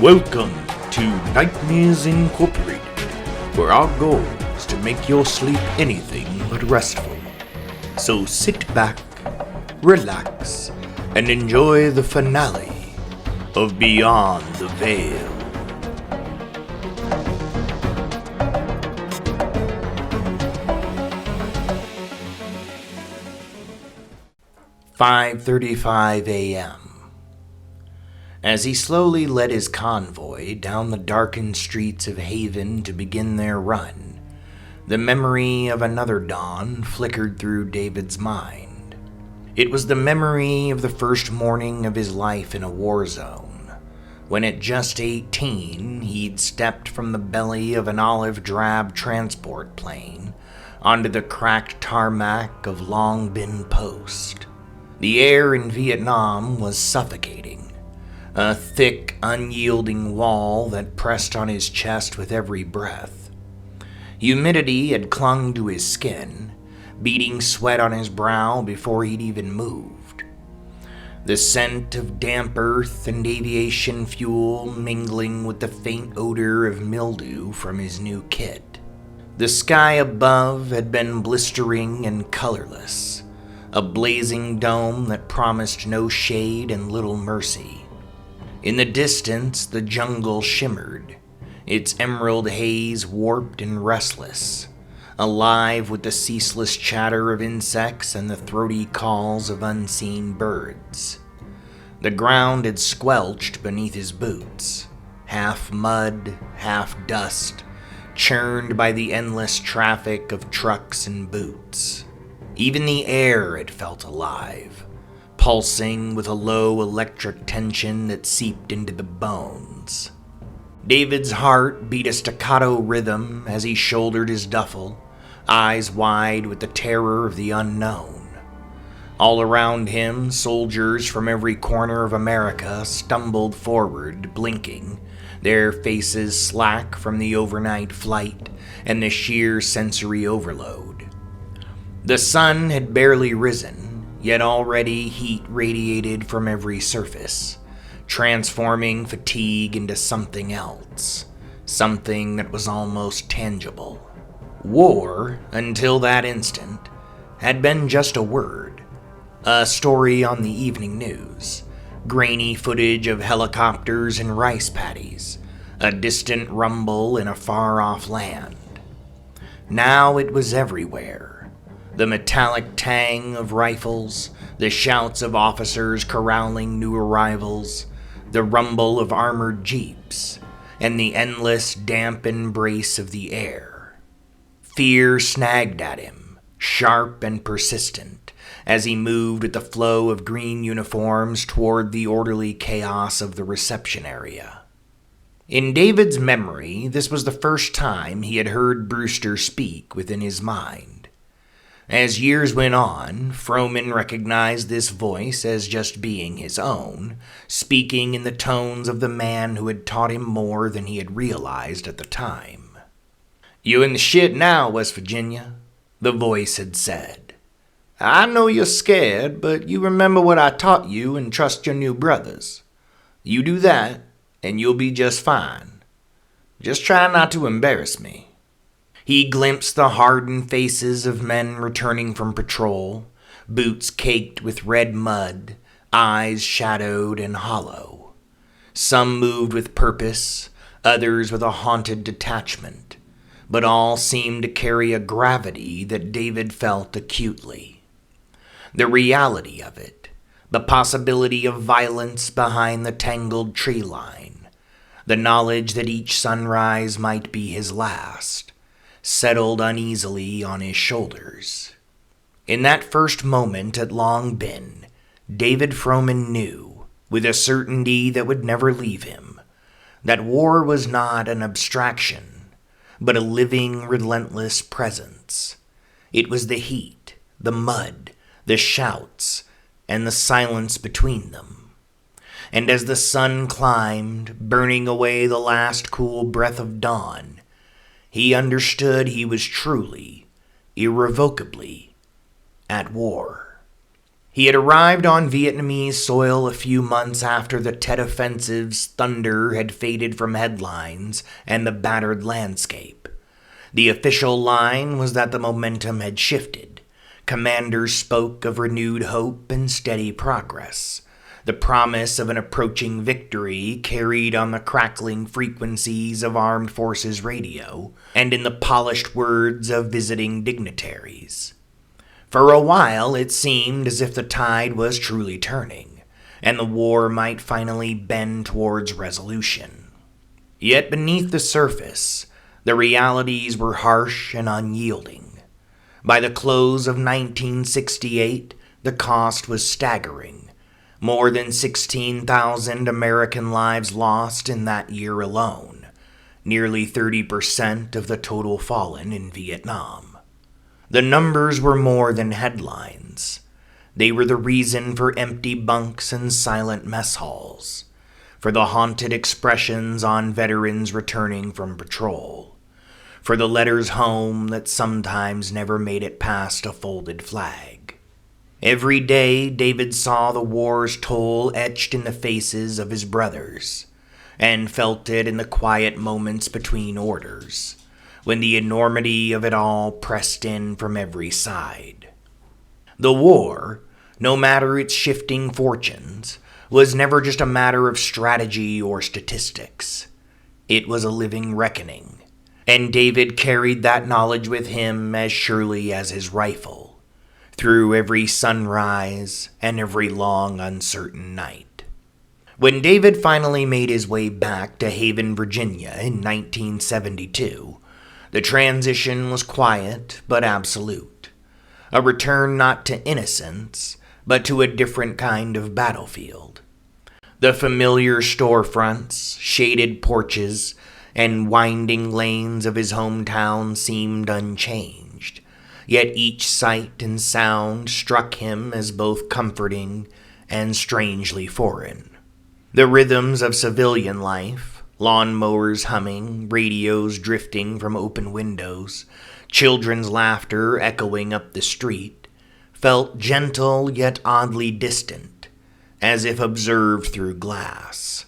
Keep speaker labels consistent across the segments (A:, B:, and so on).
A: Welcome to Nightmares Incorporated, where our goal is to make your sleep anything but restful. So sit back, relax, and enjoy the finale of Beyond the Veil. "5:35 a.m. As he slowly led his convoy down the darkened streets of Haven to begin their run, the memory of another dawn flickered through David's mind. It was the memory of the first morning of his life in a war zone, when at just 18 he'd stepped from the belly of an olive-drab transport plane onto the cracked tarmac of Long Bin Post. The air in Vietnam was suffocating. A thick, unyielding wall that pressed on his chest with every breath. Humidity had clung to his skin, beating sweat on his brow before he'd even moved. The scent of damp earth and aviation fuel mingling with the faint odor of mildew from his new kit. The sky above had been blistering and colorless, a blazing dome that promised no shade and little mercy. In the distance, the jungle shimmered, its emerald haze warped and restless, alive with the ceaseless chatter of insects and the throaty calls of unseen birds. The ground had squelched beneath his boots, half mud, half dust, churned by the endless traffic of trucks and boots. Even the air had felt alive, pulsing with a low electric tension that seeped into the bones. David's heart beat a staccato rhythm as he shouldered his duffel, eyes wide with the terror of the unknown. All around him, soldiers from every corner of America stumbled forward, blinking, their faces slack from the overnight flight and the sheer sensory overload. The sun had barely risen, yet already heat radiated from every surface, transforming fatigue into something else, something that was almost tangible. War, until that instant, had been just a word, a story on the evening news, grainy footage of helicopters and rice paddies, a distant rumble in a far-off land. Now it was everywhere. The metallic tang of rifles, the shouts of officers corralling new arrivals, the rumble of armored jeeps, and the endless damp embrace of the air. Fear snagged at him, sharp and persistent, as he moved with the flow of green uniforms toward the orderly chaos of the reception area. In David's memory, this was the first time he had heard Brewster speak within his mind. As years went on, Froman recognized this voice as just being his own, speaking in the tones of the man who had taught him more than he had realized at the time. "You in the shit now, West Virginia," the voice had said. "I know you're scared, but you remember what I taught you and trust your new brothers. You do that, and you'll be just fine. Just try not to embarrass me." He glimpsed the hardened faces of men returning from patrol, boots caked with red mud, eyes shadowed and hollow. Some moved with purpose, others with a haunted detachment, but all seemed to carry a gravity that David felt acutely. The reality of it, the possibility of violence behind the tangled tree line, the knowledge that each sunrise might be his last, settled uneasily on his shoulders. In that first moment at Long Bin, David Froman knew, with a certainty that would never leave him, that war was not an abstraction, but a living, relentless presence. It was the heat, the mud, the shouts, and the silence between them. And as the sun climbed, burning away the last cool breath of dawn, he understood he was truly, irrevocably, at war. He had arrived on Vietnamese soil a few months after the Tet Offensive's thunder had faded from headlines and the battered landscape. The official line was that the momentum had shifted. Commanders spoke of renewed hope and steady progress. The promise of an approaching victory carried on the crackling frequencies of armed forces radio and in the polished words of visiting dignitaries. For a while, it seemed as if the tide was truly turning, and the war might finally bend towards resolution. Yet beneath the surface, the realities were harsh and unyielding. By the close of 1968, the cost was staggering. More than 16,000 American lives lost in that year alone, nearly 30% of the total fallen in Vietnam. The numbers were more than headlines. They were the reason for empty bunks and silent mess halls, for the haunted expressions on veterans returning from patrol, for the letters home that sometimes never made it past a folded flag. Every day, David saw the war's toll etched in the faces of his brothers, and felt it in the quiet moments between orders, when the enormity of it all pressed in from every side. The war, no matter its shifting fortunes, was never just a matter of strategy or statistics. It was a living reckoning, and David carried that knowledge with him as surely as his rifle, through every sunrise and every long, uncertain night. When David finally made his way back to Haven, Virginia in 1972, the transition was quiet but absolute. A return not to innocence, but to a different kind of battlefield. The familiar storefronts, shaded porches, and winding lanes of his hometown seemed unchanged. Yet each sight and sound struck him as both comforting and strangely foreign. The rhythms of civilian life, lawnmowers humming, radios drifting from open windows, children's laughter echoing up the street, felt gentle yet oddly distant, as if observed through glass.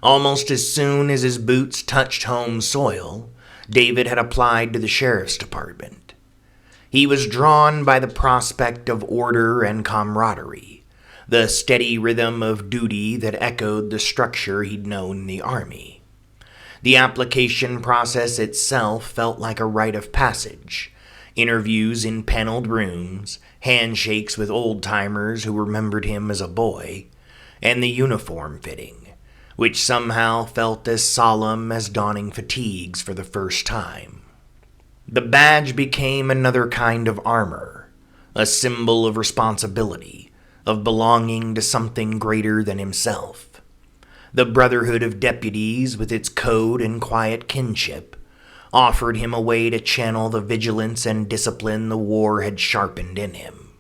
A: Almost as soon as his boots touched home soil, David had applied to the sheriff's department. He was drawn by the prospect of order and camaraderie, the steady rhythm of duty that echoed the structure he'd known in the Army. The application process itself felt like a rite of passage. Interviews in paneled rooms, handshakes with old-timers who remembered him as a boy, and the uniform fitting, which somehow felt as solemn as donning fatigues for the first time. The badge became another kind of armor, a symbol of responsibility, of belonging to something greater than himself. The brotherhood of deputies, with its code and quiet kinship, offered him a way to channel the vigilance and discipline the war had sharpened in him.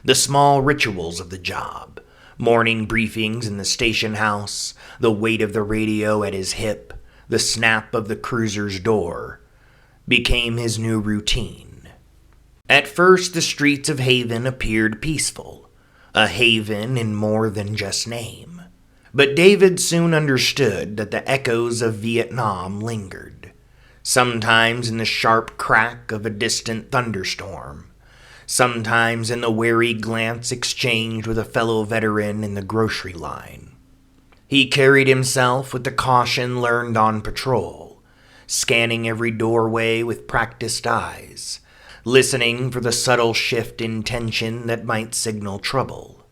A: The small rituals of the job, morning briefings in the station house, the weight of the radio at his hip, the snap of the cruiser's door, became his new routine. At first, the streets of Haven appeared peaceful, a haven in more than just name. But David soon understood that the echoes of Vietnam lingered, sometimes in the sharp crack of a distant thunderstorm, sometimes in the wary glance exchanged with a fellow veteran in the grocery line. He carried himself with the caution learned on patrol, scanning every doorway with practiced eyes, listening for the subtle shift in tension that might signal trouble.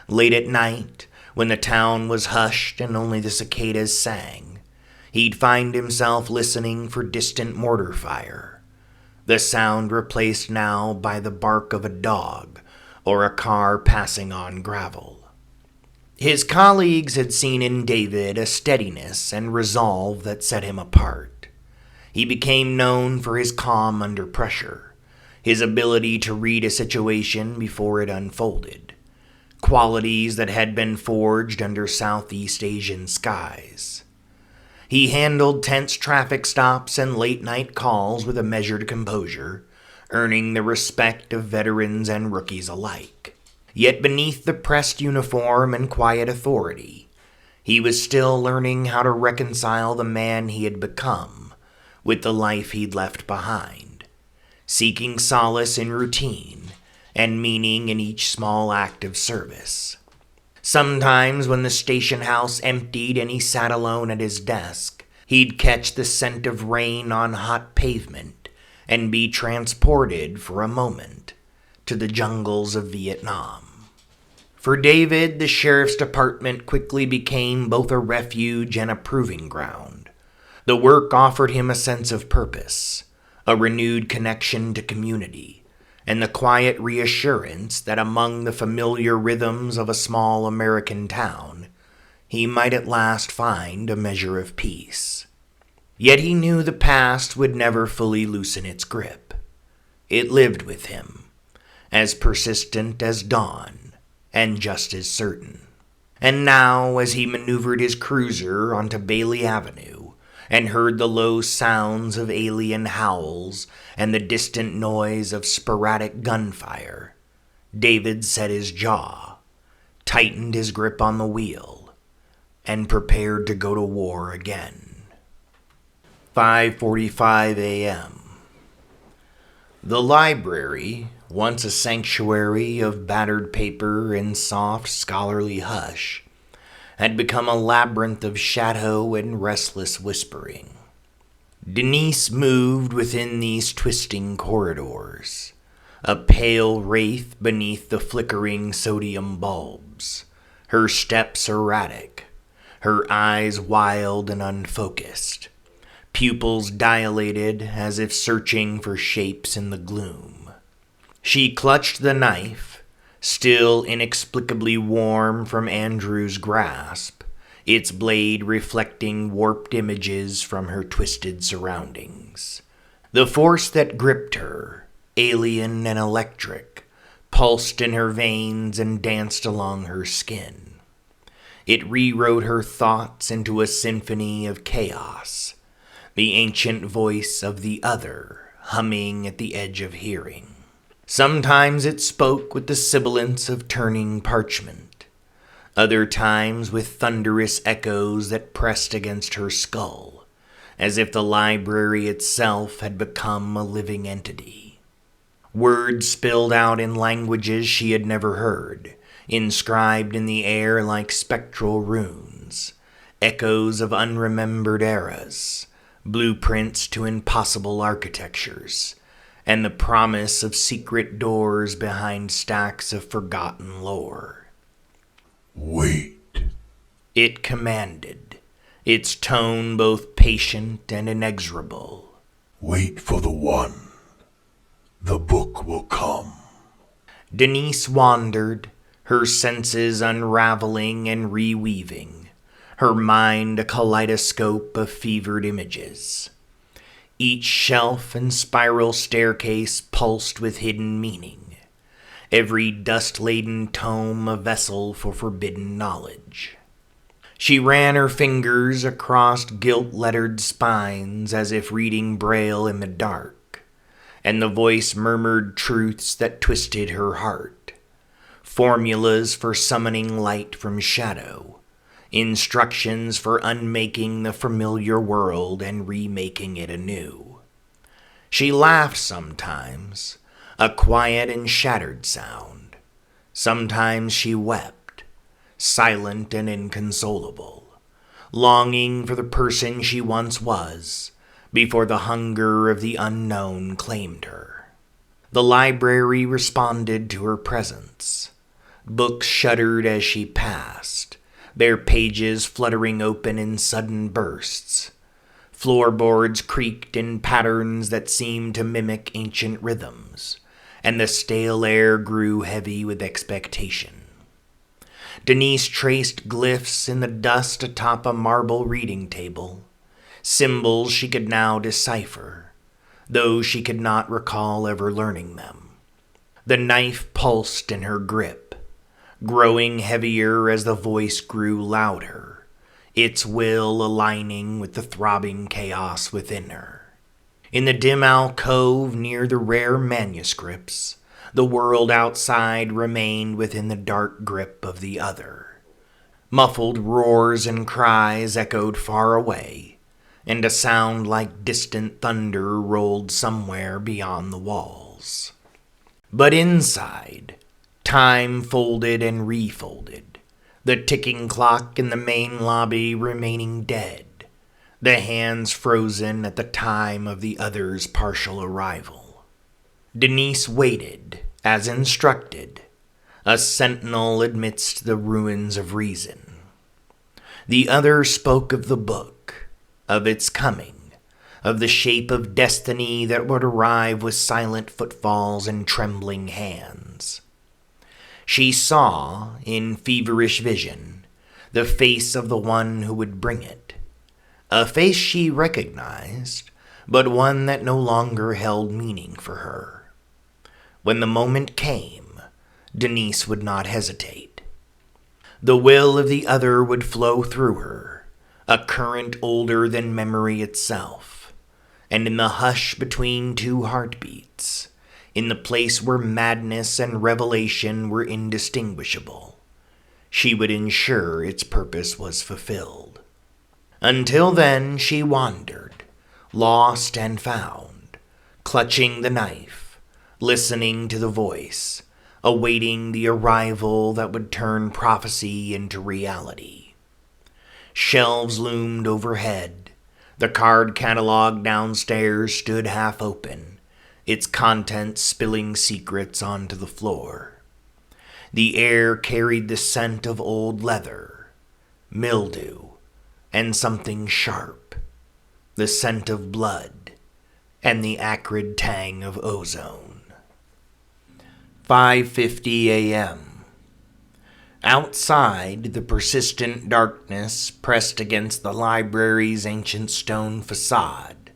A: Late at night, when the town was hushed and only the cicadas sang, he'd find himself listening for distant mortar fire, the sound replaced now by the bark of a dog or a car passing on gravel. His colleagues had seen in David a steadiness and resolve that set him apart. He became known for his calm under pressure, his ability to read a situation before it unfolded, qualities that had been forged under Southeast Asian skies. He handled tense traffic stops and late-night calls with a measured composure, earning the respect of veterans and rookies alike. Yet beneath the pressed uniform and quiet authority, he was still learning how to reconcile the man he had become with the life he'd left behind, seeking solace in routine and meaning in each small act of service. Sometimes when the station house emptied and he sat alone at his desk, he'd catch the scent of rain on hot pavement and be transported for a moment to the jungles of Vietnam. For David, the sheriff's department quickly became both a refuge and a proving ground. The work offered him a sense of purpose, a renewed connection to community, and the quiet reassurance that among the familiar rhythms of a small American town, he might at last find a measure of peace. Yet he knew the past would never fully loosen its grip. It lived with him, as persistent as dawn, and just as certain. And now, as he maneuvered his cruiser onto Bailey Avenue and heard the low sounds of alien howls and the distant noise of sporadic gunfire, David set his jaw, tightened his grip on the wheel, and prepared to go to war again. 5:45 a.m. The library, once a sanctuary of battered paper and soft scholarly hush, had become a labyrinth of shadow and restless whispering. Denise moved within these twisting corridors, a pale wraith beneath the flickering sodium bulbs, her steps erratic, her eyes wild and unfocused, pupils dilated as if searching for shapes in the gloom. She clutched the knife, still inexplicably warm from Andrew's grasp, its blade reflecting warped images from her twisted surroundings. The force that gripped her, alien and electric, pulsed in her veins and danced along her skin. It rewrote her thoughts into a symphony of chaos, the ancient voice of the other humming at the edge of hearing. Sometimes it spoke with the sibilance of turning parchment, other times with thunderous echoes that pressed against her skull, as if the library itself had become a living entity. Words spilled out in languages she had never heard, inscribed in the air like spectral runes, echoes of unremembered eras, blueprints to impossible architectures, and the promise of secret doors behind stacks of forgotten lore.
B: "Wait,"
A: it commanded, its tone both patient and inexorable.
B: "Wait for the one. The book will come."
A: Denise wandered, her senses unraveling and reweaving, her mind a kaleidoscope of fevered images. Each shelf and spiral staircase pulsed with hidden meaning, every dust-laden tome a vessel for forbidden knowledge. She ran her fingers across gilt-lettered spines as if reading Braille in the dark, and the voice murmured truths that twisted her heart, formulas for summoning light from shadow, instructions for unmaking the familiar world and remaking it anew. She laughed sometimes, a quiet and shattered sound. Sometimes she wept, silent and inconsolable, longing for the person she once was, before the hunger of the unknown claimed her. The library responded to her presence. Books shuddered as she passed, their pages fluttering open in sudden bursts. Floorboards creaked in patterns that seemed to mimic ancient rhythms, and the stale air grew heavy with expectation. Denise traced glyphs in the dust atop a marble reading table, symbols she could now decipher, though she could not recall ever learning them. The knife pulsed in her grip, growing heavier as the voice grew louder, its will aligning with the throbbing chaos within her. In the dim alcove near the rare manuscripts, The world outside remained within the dark grip of the other. Muffled roars and cries echoed far away, and a sound like distant thunder rolled somewhere beyond the walls. But inside, time folded and refolded, the ticking clock in the main lobby remaining dead, the hands frozen at the time of the other's partial arrival. Denise waited, as instructed, a sentinel amidst the ruins of reason. The other spoke of the book, of its coming, of the shape of destiny that would arrive with silent footfalls and trembling hands. She saw, in feverish vision, the face of the one who would bring it, a face she recognized, but one that no longer held meaning for her. When the moment came, Denise would not hesitate. The will of the other would flow through her, a current older than memory itself, and in the hush between two heartbeats, in the place where madness and revelation were indistinguishable, she would ensure its purpose was fulfilled. Until then, she wandered, lost and found, clutching the knife, listening to the voice, awaiting the arrival that would turn prophecy into reality. Shelves loomed overhead. The card catalog downstairs stood half open, its contents spilling secrets onto the floor. The air carried the scent of old leather, mildew, and something sharp, the scent of blood, and the acrid tang of ozone. 5:50 a.m. Outside, the persistent darkness pressed against the library's ancient stone facade,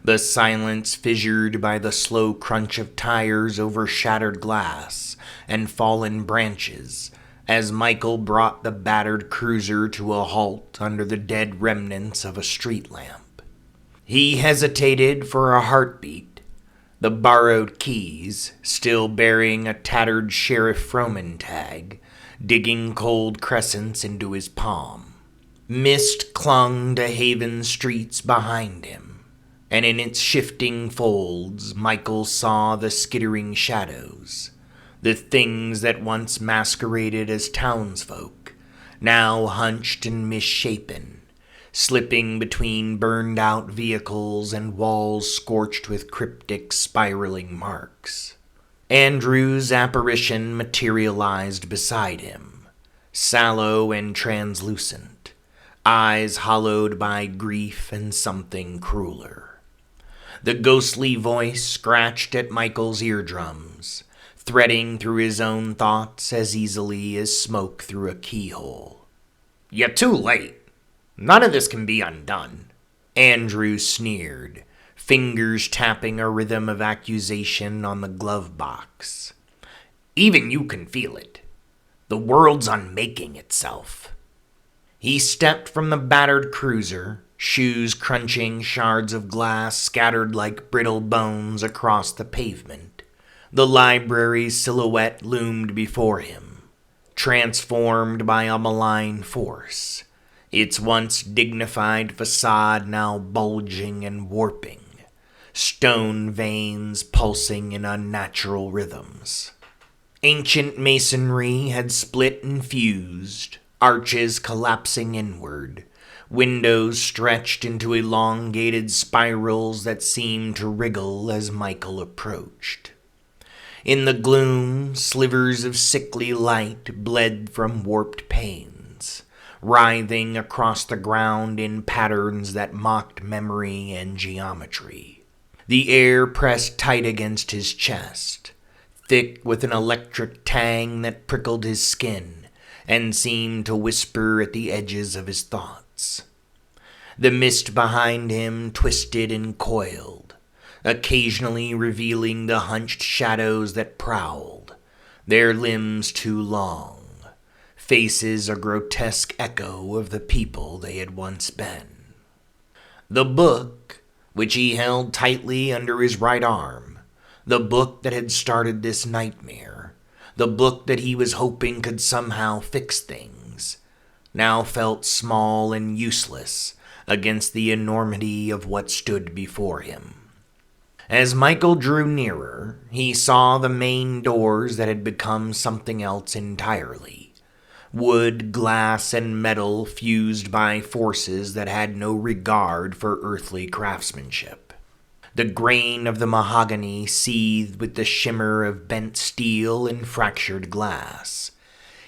A: the silence fissured by the slow crunch of tires over shattered glass and fallen branches as Michael brought the battered cruiser to a halt under the dead remnants of a street lamp. He hesitated for a heartbeat, the borrowed keys, still bearing a tattered Sheriff Froman tag, digging cold crescents into his palm. Mist clung to Haven streets behind him, and in its shifting folds, Michael saw the skittering shadows, the things that once masqueraded as townsfolk, now hunched and misshapen, slipping between burned-out vehicles and walls scorched with cryptic, spiraling marks. Andrew's apparition materialized beside him, sallow and translucent, eyes hollowed by grief and something crueler. The ghostly voice scratched at Michael's eardrums, threading through his own thoughts as easily as smoke through a keyhole. "You're too late. None of this can be undone," Andrew sneered, fingers tapping a rhythm of accusation on the glove box. "Even you can feel it. The world's unmaking itself." He stepped from the battered cruiser, shoes crunching shards of glass scattered like brittle bones across the pavement. The library's silhouette loomed before him, transformed by a malign force, its once dignified facade now bulging and warping, stone veins pulsing in unnatural rhythms. Ancient masonry had split and fused, arches collapsing inward, windows stretched into elongated spirals that seemed to wriggle as Michael approached. In the gloom, slivers of sickly light bled from warped panes, writhing across the ground in patterns that mocked memory and geometry. The air pressed tight against his chest, thick with an electric tang that prickled his skin and seemed to whisper at the edges of his thoughts. The mist behind him twisted and coiled, occasionally revealing the hunched shadows that prowled, their limbs too long, faces a grotesque echo of the people they had once been. The book, which he held tightly under his right arm, The book that had started this nightmare, the book that he was hoping could somehow fix things, now felt small and useless against the enormity of what stood before him. As Michael drew nearer, he saw the main doors that had become something else entirely. Wood, glass, and metal fused by forces that had no regard for earthly craftsmanship. The grain of the mahogany seethed with the shimmer of bent steel and fractured glass.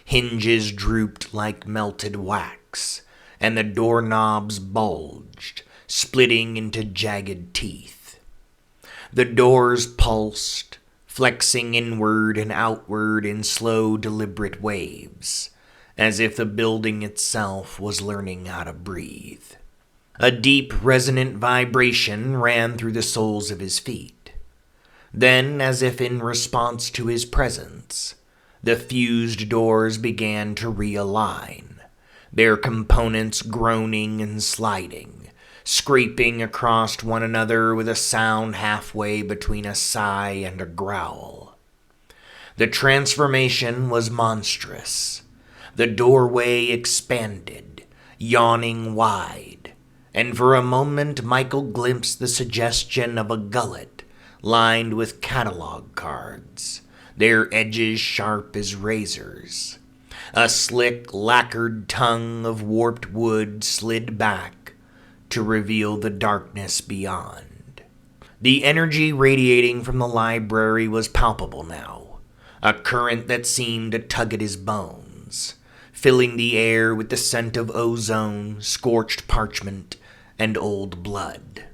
A: Hinges drooped like melted wax, and the doorknobs bulged, splitting into jagged teeth. The doors pulsed, flexing inward and outward in slow, deliberate waves, as if the building itself was learning how to breathe. A deep, resonant vibration ran through the soles of his feet. Then, as if in response to his presence, the fused doors began to realign, their components groaning and sliding, scraping across one another with a sound halfway between a sigh and a growl. The transformation was monstrous. The doorway expanded, yawning wide, and for a moment Michael glimpsed the suggestion of a gullet lined with catalog cards, their edges sharp as razors. A slick, lacquered tongue of warped wood slid back to reveal the darkness beyond. The energy radiating from the library was palpable now, a current that seemed to tug at his bones, filling the air with the scent of ozone, scorched parchment, and old blood.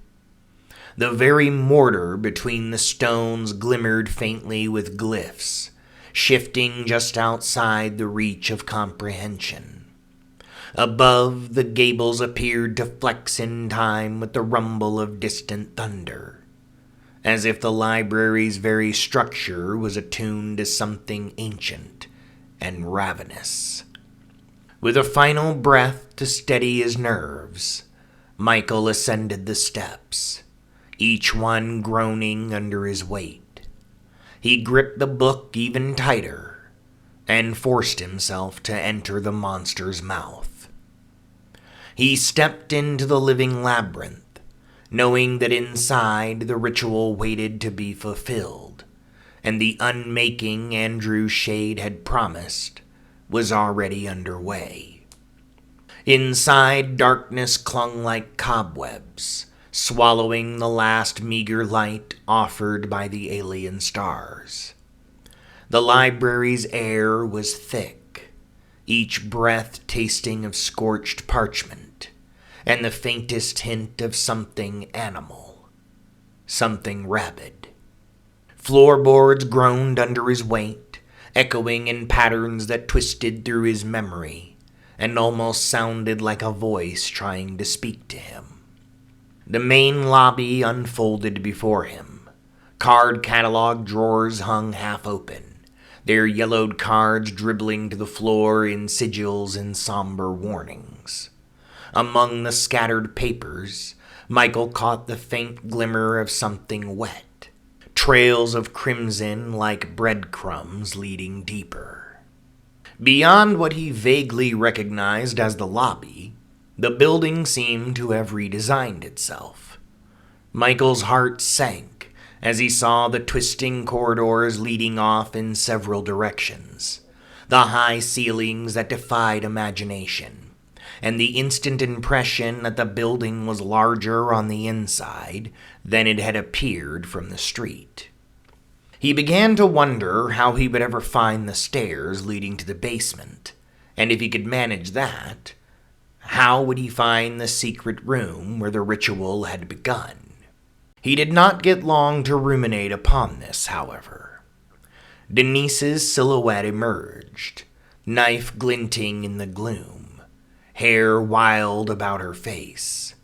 A: The very mortar between the stones glimmered faintly with glyphs, shifting just outside the reach of comprehension. Above, the gables appeared to flex in time with the rumble of distant thunder, as if the library's very structure was attuned to something ancient and ravenous. With a final breath to steady his nerves, Michael ascended the steps, each one groaning under his weight. He gripped the book even tighter and forced himself to enter the monster's mouth. He stepped into the living labyrinth, knowing that inside the ritual waited to be fulfilled, and the unmaking Andrew Shade had promised was already underway. Inside, darkness clung like cobwebs, swallowing the last meager light offered by the alien stars. The library's air was thick, each breath tasting of scorched parchment, and the faintest hint of something animal, something rabid. Floorboards groaned under his weight, echoing in patterns that twisted through his memory, and almost sounded like a voice trying to speak to him. The main lobby unfolded before him. Card catalog drawers hung half open, their yellowed cards dribbling to the floor in sigils and somber warnings. Among the scattered papers, Michael caught the faint glimmer of something wet, trails of crimson like breadcrumbs leading deeper. Beyond what he vaguely recognized as the lobby, the building seemed to have redesigned itself. Michael's heart sank as he saw the twisting corridors leading off in several directions, the high ceilings that defied imagination, and the instant impression that the building was larger on the inside than it had appeared from the street. He began to wonder how he would ever find the stairs leading to the basement, and if he could manage that, how would he find the secret room where the ritual had begun? He did not get long to ruminate upon this, however. Denise's silhouette emerged, knife glinting in the gloom, hair wild about her face.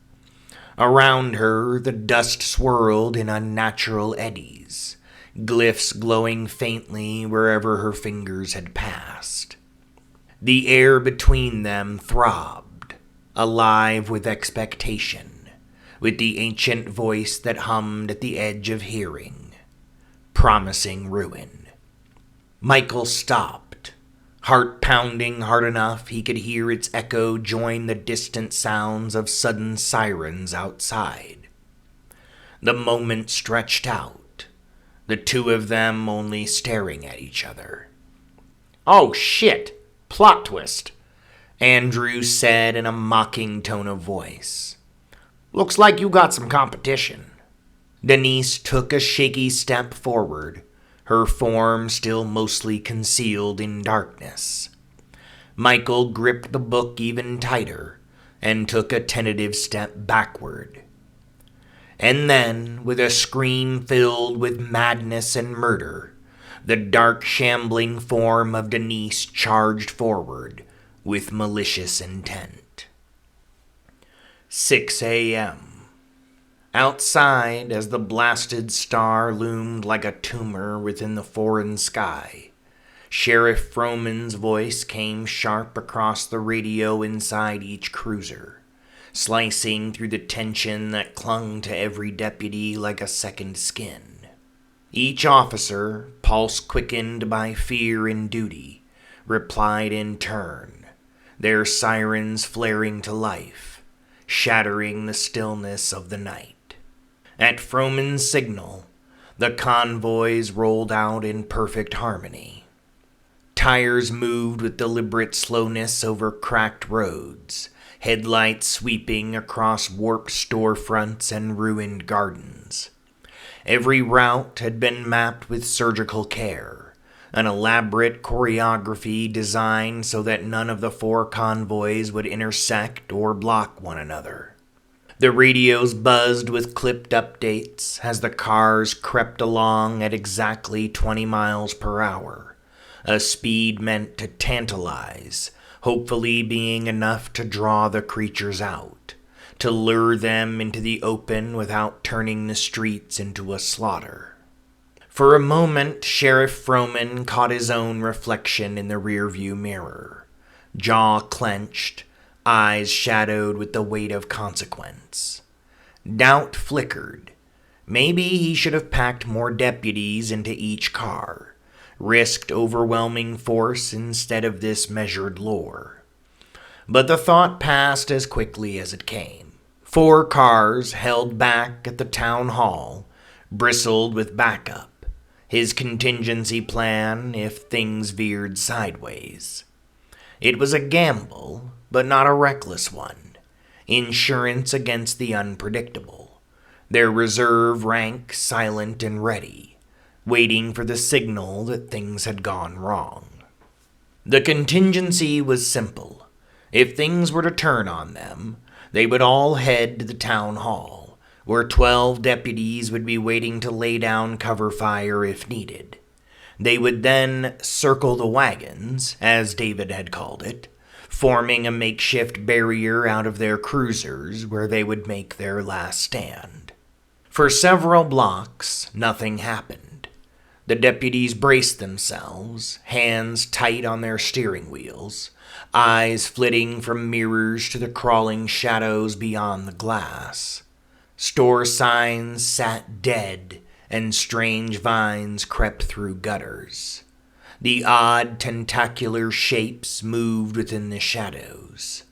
A: Around her, the dust swirled in unnatural eddies, glyphs glowing faintly wherever her fingers had passed. The air between them throbbed, alive with expectation, with the ancient voice that hummed at the edge of hearing. promising ruin. Michael stopped, heart pounding hard enough he could hear its echo join the distant sounds of sudden sirens outside. The moment stretched out, the two of them only staring at each other. "Oh shit! Plot twist," Andrew said in a mocking tone of voice. "Looks like you got some competition." Denise took a shaky step forward, her form still mostly concealed in darkness. Michael gripped the book even tighter and took a tentative step backward. And then, with a scream filled with madness and murder, the dark, shambling form of Denise charged forward with malicious intent. 6 a.m. Outside, as the blasted star loomed like a tumor within the foreign sky, Sheriff Froman's voice came sharp across the radio inside each cruiser, slicing through the tension that clung to every deputy like a second skin. Each officer, pulse quickened by fear and duty, replied in turn, their sirens flaring to life, shattering the stillness of the night. At Froman's signal, the convoys rolled out in perfect harmony. Tires moved with deliberate slowness over cracked roads, headlights sweeping across warped storefronts and ruined gardens. Every route had been mapped with surgical care, an elaborate choreography designed so that none of the four convoys would intersect or block one another. The radios buzzed with clipped updates as the cars crept along at exactly 20 miles per hour, a speed meant to tantalize, hopefully being enough to draw the creatures out, to lure them into the open without turning the streets into a slaughter. For a moment, Sheriff Froman caught his own reflection in the rearview mirror, jaw clenched, eyes shadowed with the weight of consequence. Doubt flickered. Maybe he should have packed more deputies into each car, risked overwhelming force instead of this measured lure. But the thought passed as quickly as it came. 4 cars held back at the town hall, bristled with backup, his contingency plan if things veered sideways. It was a gamble, but not a reckless one. Insurance against the unpredictable. Their reserve rank silent and ready, waiting for the signal that things had gone wrong. The contingency was simple. If things were to turn on them, they would all head to the town hall, where 12 deputies would be waiting to lay down cover fire if needed. They would then circle the wagons, as David had called it, forming a makeshift barrier out of their cruisers where they would make their last stand. For several blocks, nothing happened. The deputies braced themselves, hands tight on their steering wheels, eyes flitting from mirrors to the crawling shadows beyond the glass. Store signs sat dead, and strange vines crept through gutters. The odd tentacular shapes moved within the shadows.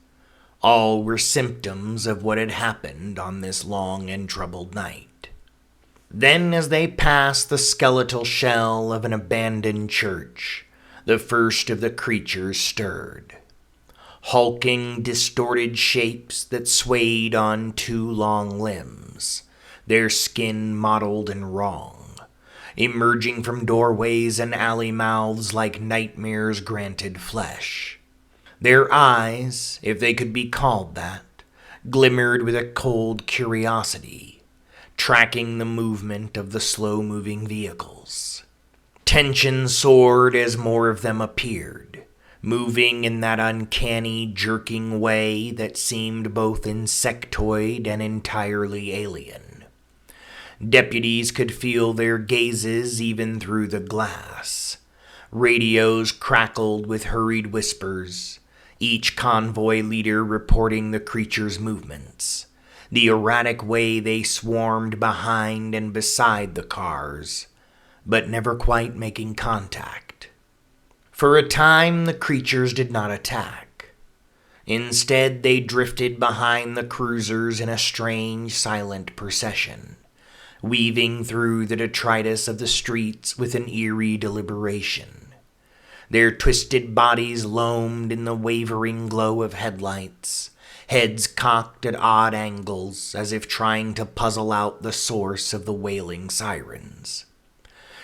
A: All were symptoms of what had happened on this long and troubled night. Then, as they passed the skeletal shell of an abandoned church, the first of the creatures stirred. Hulking, distorted shapes that swayed on 2 long limbs, their skin mottled and wrong, emerging from doorways and alley mouths like nightmares granted flesh. Their eyes, if they could be called that, glimmered with a cold curiosity, tracking the movement of the slow-moving vehicles. Tension soared as more of them appeared, moving in that uncanny, jerking way that seemed both insectoid and entirely alien. Deputies could feel their gazes even through the glass. Radios crackled with hurried whispers, each convoy leader reporting the creatures' movements, the erratic way they swarmed behind and beside the cars, but never quite making contact. For a time, the creatures did not attack. Instead, they drifted behind the cruisers in a strange, silent procession, weaving through the detritus of the streets with an eerie deliberation. Their twisted bodies loamed in the wavering glow of headlights, heads cocked at odd angles as if trying to puzzle out the source of the wailing sirens.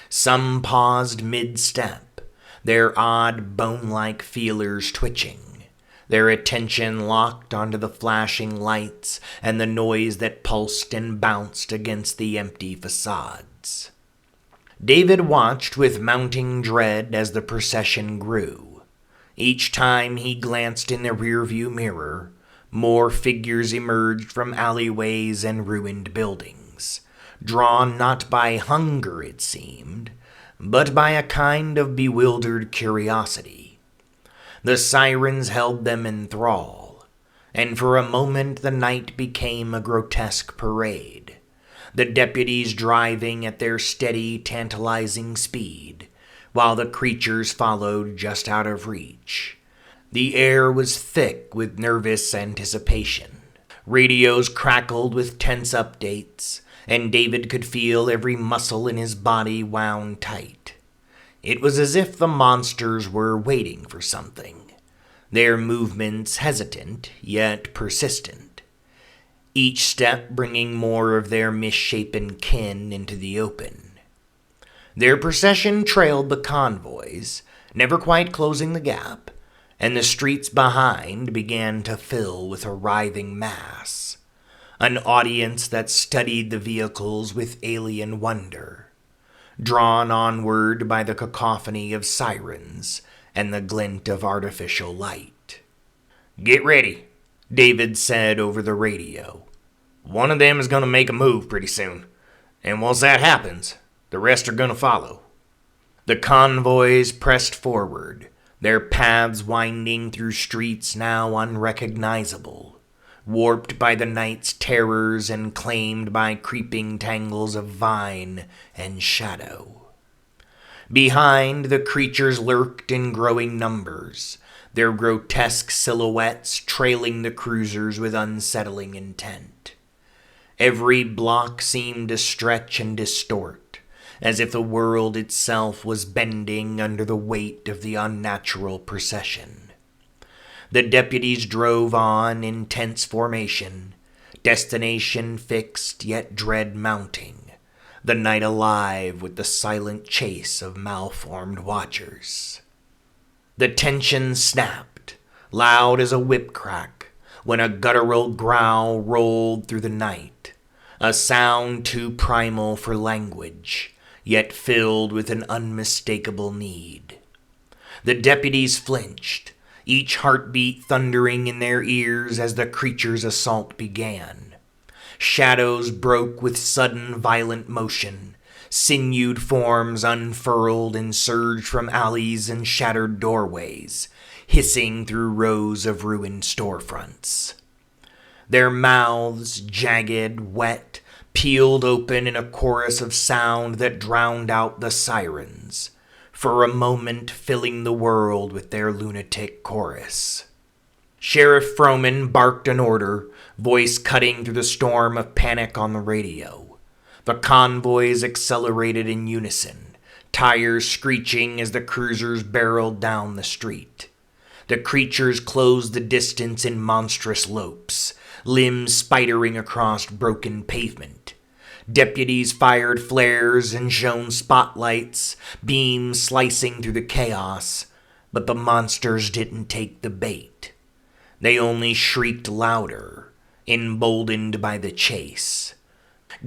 A: Some paused mid-step, their odd bone-like feelers twitching, their attention locked onto the flashing lights and the noise that pulsed and bounced against the empty facades. David watched with mounting dread as the procession grew. Each time he glanced in the rearview mirror, more figures emerged from alleyways and ruined buildings, drawn not by hunger, it seemed, but by a kind of bewildered curiosity. The sirens held them in thrall, and for a moment the night became a grotesque parade, the deputies driving at their steady, tantalizing speed, while the creatures followed just out of reach. The air was thick with nervous anticipation. Radios crackled with tense updates, and David could feel every muscle in his body wound tight. It was as if the monsters were waiting for something, their movements hesitant yet persistent, each step bringing more of their misshapen kin into the open. Their procession trailed the convoys, never quite closing the gap, and the streets behind began to fill with a writhing mass, an audience that studied the vehicles with alien wonder, drawn onward by the cacophony of sirens and the glint of artificial light. "Get ready," David said over the radio. "One of them is going to make a move pretty soon, and once that happens, the rest are going to follow." The convoys pressed forward, their paths winding through streets now unrecognizable, warped by the night's terrors and claimed by creeping tangles of vine and shadow. Behind, the creatures lurked in growing numbers, their grotesque silhouettes trailing the cruisers with unsettling intent. Every block seemed to stretch and distort, as if the world itself was bending under the weight of the unnatural procession. The deputies drove on in tense formation, destination fixed yet dread mounting, the night alive with the silent chase of malformed watchers. The tension snapped, loud as a whip crack, when a guttural growl rolled through the night, a sound too primal for language, yet filled with an unmistakable need. The deputies flinched, each heartbeat thundering in their ears as the creature's assault began. Shadows broke with sudden violent motion, sinewed forms unfurled and surged from alleys and shattered doorways, hissing through rows of ruined storefronts. Their mouths, jagged, wet, peeled open in a chorus of sound that drowned out the sirens, for a moment filling the world with their lunatic chorus. Sheriff Froman barked an order, voice cutting through the storm of panic on the radio. The convoys accelerated in unison, tires screeching as the cruisers barreled down the street. The creatures closed the distance in monstrous lopes, limbs spidering across broken pavement. Deputies fired flares and shone spotlights, beams slicing through the chaos, but the monsters didn't take the bait. They only shrieked louder, emboldened by the chase.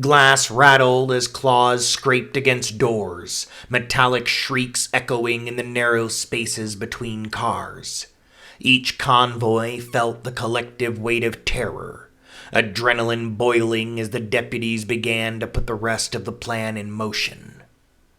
A: Glass rattled as claws scraped against doors, metallic shrieks echoing in the narrow spaces between cars. Each convoy felt the collective weight of terror, adrenaline boiling as the deputies began to put the rest of the plan in motion.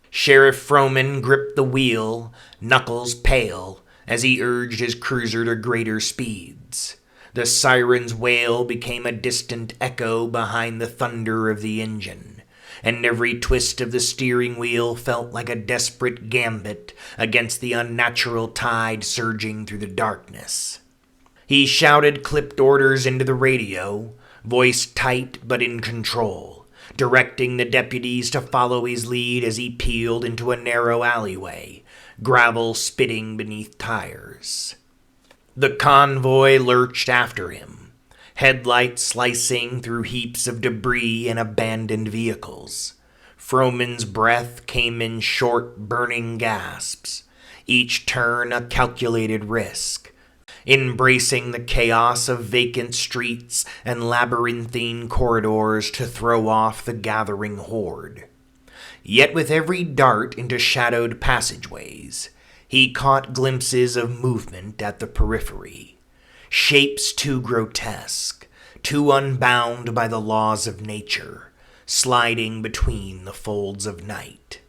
A: Sheriff Froman gripped the wheel, knuckles pale, as he urged his cruiser to greater speeds. The siren's wail became a distant echo behind the thunder of the engine, and every twist of the steering wheel felt like a desperate gambit against the unnatural tide surging through the darkness. He shouted clipped orders into the radio, voice tight but in control, directing the deputies to follow his lead as he peeled into a narrow alleyway, gravel spitting beneath tires. The convoy lurched after him, headlights slicing through heaps of debris and abandoned vehicles. Froman's breath came in short, burning gasps, each turn a calculated risk, embracing the chaos of vacant streets and labyrinthine corridors to throw off the gathering horde. Yet with every dart into shadowed passageways, he caught glimpses of movement at the periphery, shapes too grotesque, too unbound by the laws of nature, sliding between the folds of night.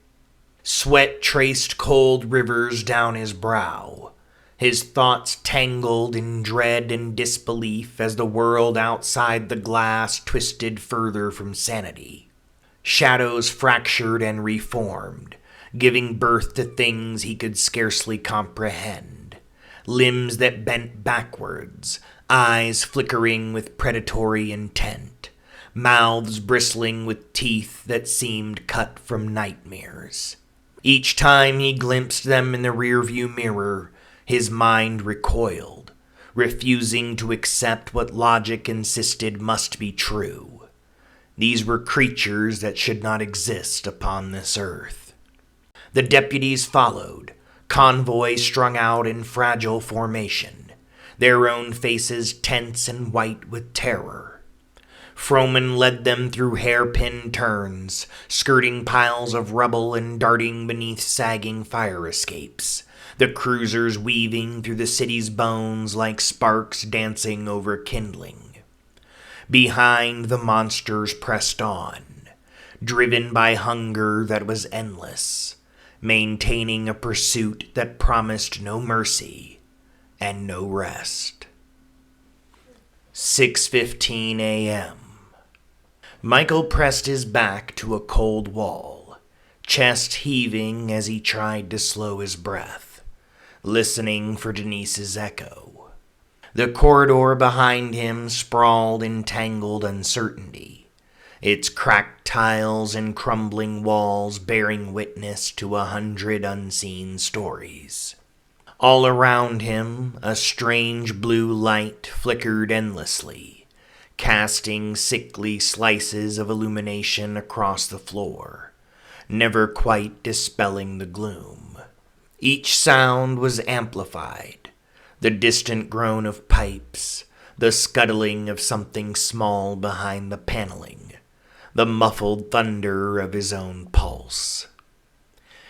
A: Sweat traced cold rivers down his brow, his thoughts tangled in dread and disbelief as the world outside the glass twisted further from sanity. Shadows fractured and reformed, giving birth to things he could scarcely comprehend. Limbs that bent backwards, eyes flickering with predatory intent, mouths bristling with teeth that seemed cut from nightmares. Each time he glimpsed them in the rearview mirror, his mind recoiled, refusing to accept what logic insisted must be true. These were creatures that should not exist upon this earth. The deputies followed, convoy strung out in fragile formation, their own faces tense and white with terror. Froman led them through hairpin turns, skirting piles of rubble and darting beneath sagging fire escapes, the cruisers weaving through the city's bones like sparks dancing over kindling. Behind, the monsters pressed on, driven by hunger that was endless, maintaining a pursuit that promised no mercy and no rest. 6:15 a.m. Michael pressed his back to a cold wall, chest heaving as he tried to slow his breath, listening for Denise's echo. The corridor behind him sprawled in tangled uncertainty, its cracked tiles and crumbling walls bearing witness to 100 unseen stories. All around him, a strange blue light flickered endlessly, casting sickly slices of illumination across the floor, never quite dispelling the gloom. Each sound was amplified, the distant groan of pipes, the scuttling of something small behind the paneling, the muffled thunder of his own pulse.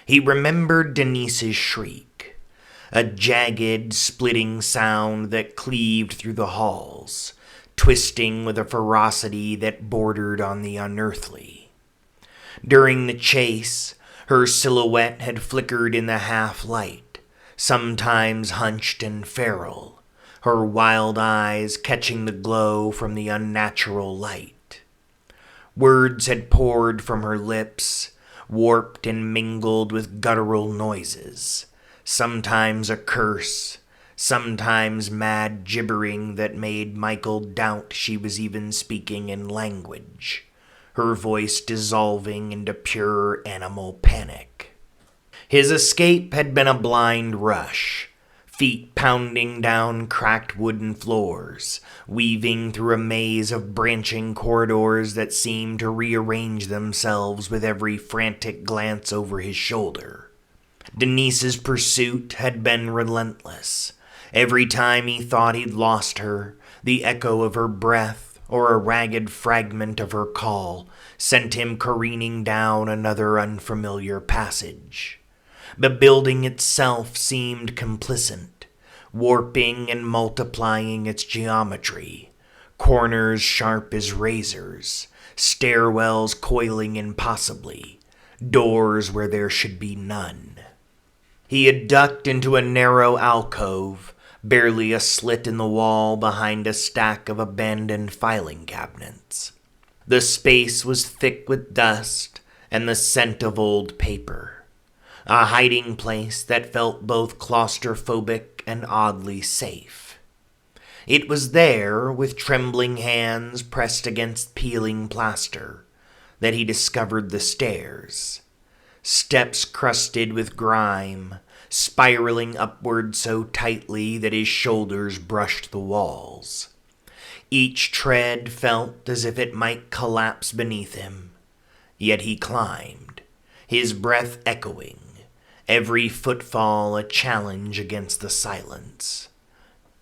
A: He remembered Denise's shriek, a jagged, splitting sound that cleaved through the halls, twisting with a ferocity that bordered on the unearthly. During the chase, her silhouette had flickered in the half-light, sometimes hunched and feral, her wild eyes catching the glow from the unnatural light. Words had poured from her lips, warped and mingled with guttural noises, sometimes a curse, sometimes mad gibbering that made Michael doubt she was even speaking in language, her voice dissolving into pure animal panic. His escape had been a blind rush, feet pounding down cracked wooden floors, weaving through a maze of branching corridors that seemed to rearrange themselves with every frantic glance over his shoulder. Denise's pursuit had been relentless. Every time he thought he'd lost her, the echo of her breath or a ragged fragment of her call sent him careening down another unfamiliar passage. The building itself seemed complicit, warping and multiplying its geometry, corners sharp as razors, stairwells coiling impossibly, doors where there should be none. He had ducked into a narrow alcove, barely a slit in the wall behind a stack of abandoned filing cabinets. The space was thick with dust and the scent of old paper, a hiding place that felt both claustrophobic and oddly safe. It was there, with trembling hands pressed against peeling plaster, that he discovered the stairs. Steps crusted with grime, spiraling upward so tightly that his shoulders brushed the walls. Each tread felt as if it might collapse beneath him, yet he climbed, his breath echoing, every footfall a challenge against the silence.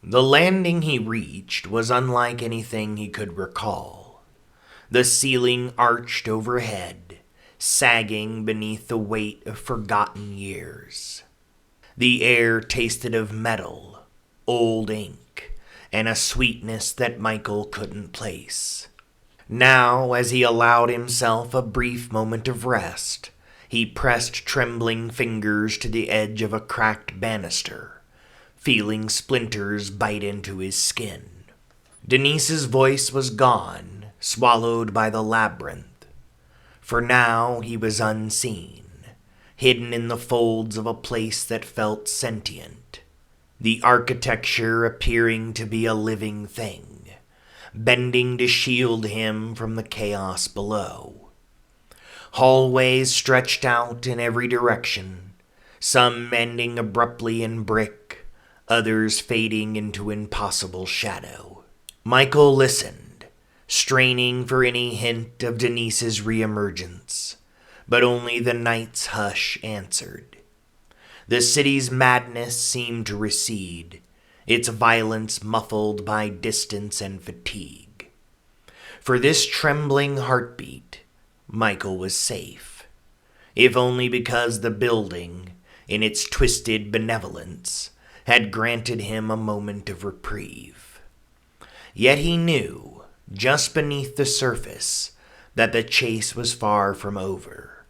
A: The landing he reached was unlike anything he could recall. The ceiling arched overhead, sagging beneath the weight of forgotten years. The air tasted of metal, old ink, and a sweetness that Michael couldn't place. Now, as he allowed himself a brief moment of rest, he pressed trembling fingers to the edge of a cracked banister, feeling splinters bite into his skin. Denise's voice was gone, swallowed by the labyrinth. For now he was unseen, hidden in the folds of a place that felt sentient, the architecture appearing to be a living thing, bending to shield him from the chaos below. Hallways stretched out in every direction, some ending abruptly in brick, others fading into impossible shadow. Michael listened, straining for any hint of Denise's reemergence, but only the night's hush answered. The city's madness seemed to recede, its violence muffled by distance and fatigue. For this trembling heartbeat, Michael was safe, if only because the building, in its twisted benevolence, had granted him a moment of reprieve. Yet he knew, just beneath the surface, that the chase was far from over.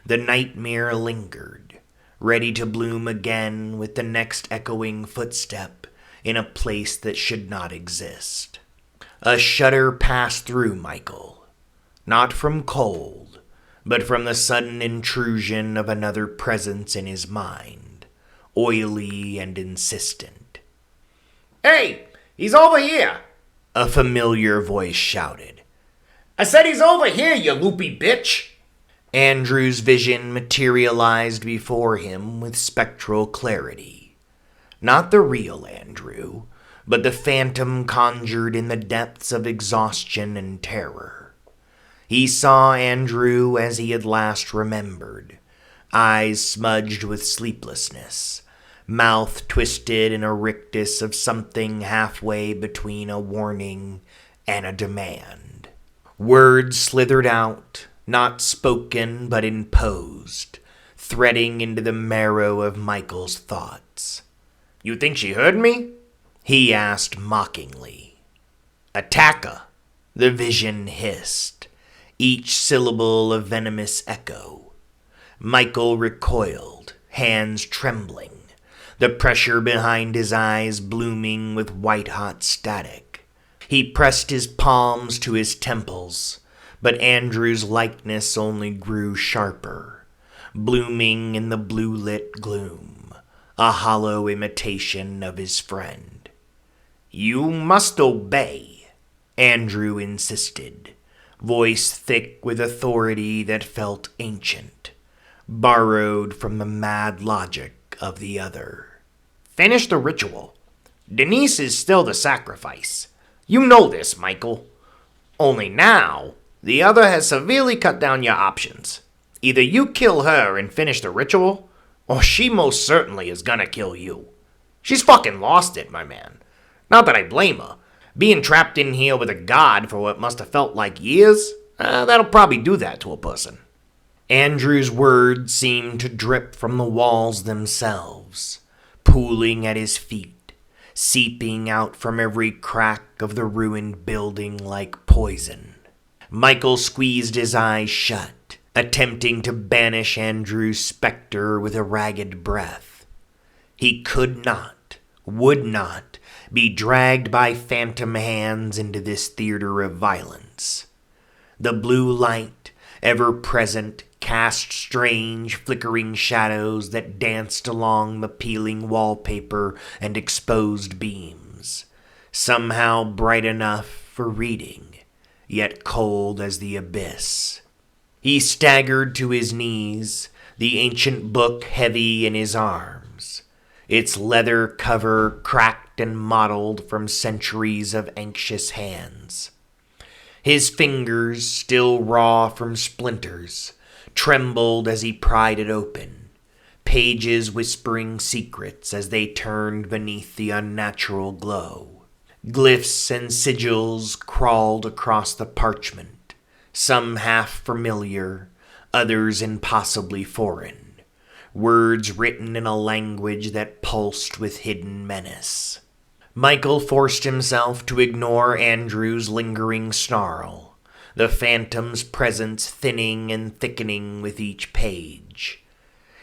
A: The nightmare lingered, ready to bloom again with the next echoing footstep in a place that should not exist. A shudder passed through Michael, not from cold, but from the sudden intrusion of another presence in his mind, oily and insistent.
C: "Hey, he's over here!"
A: A familiar voice shouted.
C: "I said he's over here, you loopy bitch!"
A: Andrew's vision materialized before him with spectral clarity. Not the real Andrew, but the phantom conjured in the depths of exhaustion and terror. He saw Andrew as he had last remembered, eyes smudged with sleeplessness, mouth twisted in a rictus of something halfway between a warning and a demand. Words slithered out, not spoken but imposed, threading into the marrow of Michael's thoughts.
C: "You think she heard me?"
A: he asked mockingly. "Attack her," the vision hissed, each syllable a venomous echo. Michael recoiled, hands trembling, the pressure behind his eyes blooming with white-hot static. He pressed his palms to his temples, but Andrew's likeness only grew sharper, blooming in the blue-lit gloom, a hollow imitation of his friend.
C: "You must obey,"
A: Andrew insisted, voice thick with authority that felt ancient, borrowed from the mad logic of the other.
C: "Finish the ritual. Denise is still the sacrifice. You know this, Michael. Only now, the other has severely cut down your options. Either you kill her and finish the ritual, or she most certainly is gonna kill you. She's fucking lost it, my man. Not that I blame her. Being trapped in here with a god for what must have felt like years, that'll probably do that to a person."
A: Andrew's words seemed to drip from the walls themselves, pooling at his feet, seeping out from every crack of the ruined building like poison. Michael squeezed his eyes shut, attempting to banish Andrew's specter with a ragged breath. He could not, would not, be dragged by phantom hands into this theater of violence. The blue light, ever present, cast strange, flickering shadows that danced along the peeling wallpaper and exposed beams, somehow bright enough for reading, yet cold as the abyss. He staggered to his knees, the ancient book heavy in his arms, its leather cover cracked and mottled from centuries of anxious hands. His fingers, still raw from splinters, trembled as he pried it open, pages whispering secrets as they turned beneath the unnatural glow. Glyphs and sigils crawled across the parchment, some half familiar, others impossibly foreign, words written in a language that pulsed with hidden menace. Michael forced himself to ignore Andrew's lingering snarl, the phantom's presence thinning and thickening with each page.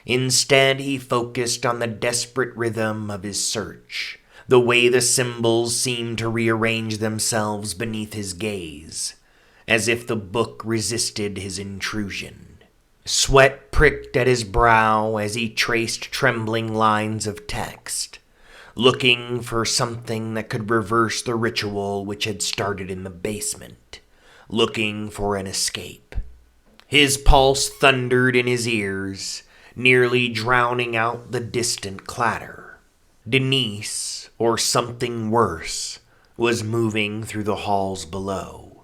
A: Instead, he focused on the desperate rhythm of his search, the way the symbols seemed to rearrange themselves beneath his gaze, as if the book resisted his intrusion. Sweat pricked at his brow as he traced trembling lines of text, looking for something that could reverse the ritual which had started in the basement, looking for an escape. His pulse thundered in his ears, nearly drowning out the distant clatter. Denise, or something worse, was moving through the halls below.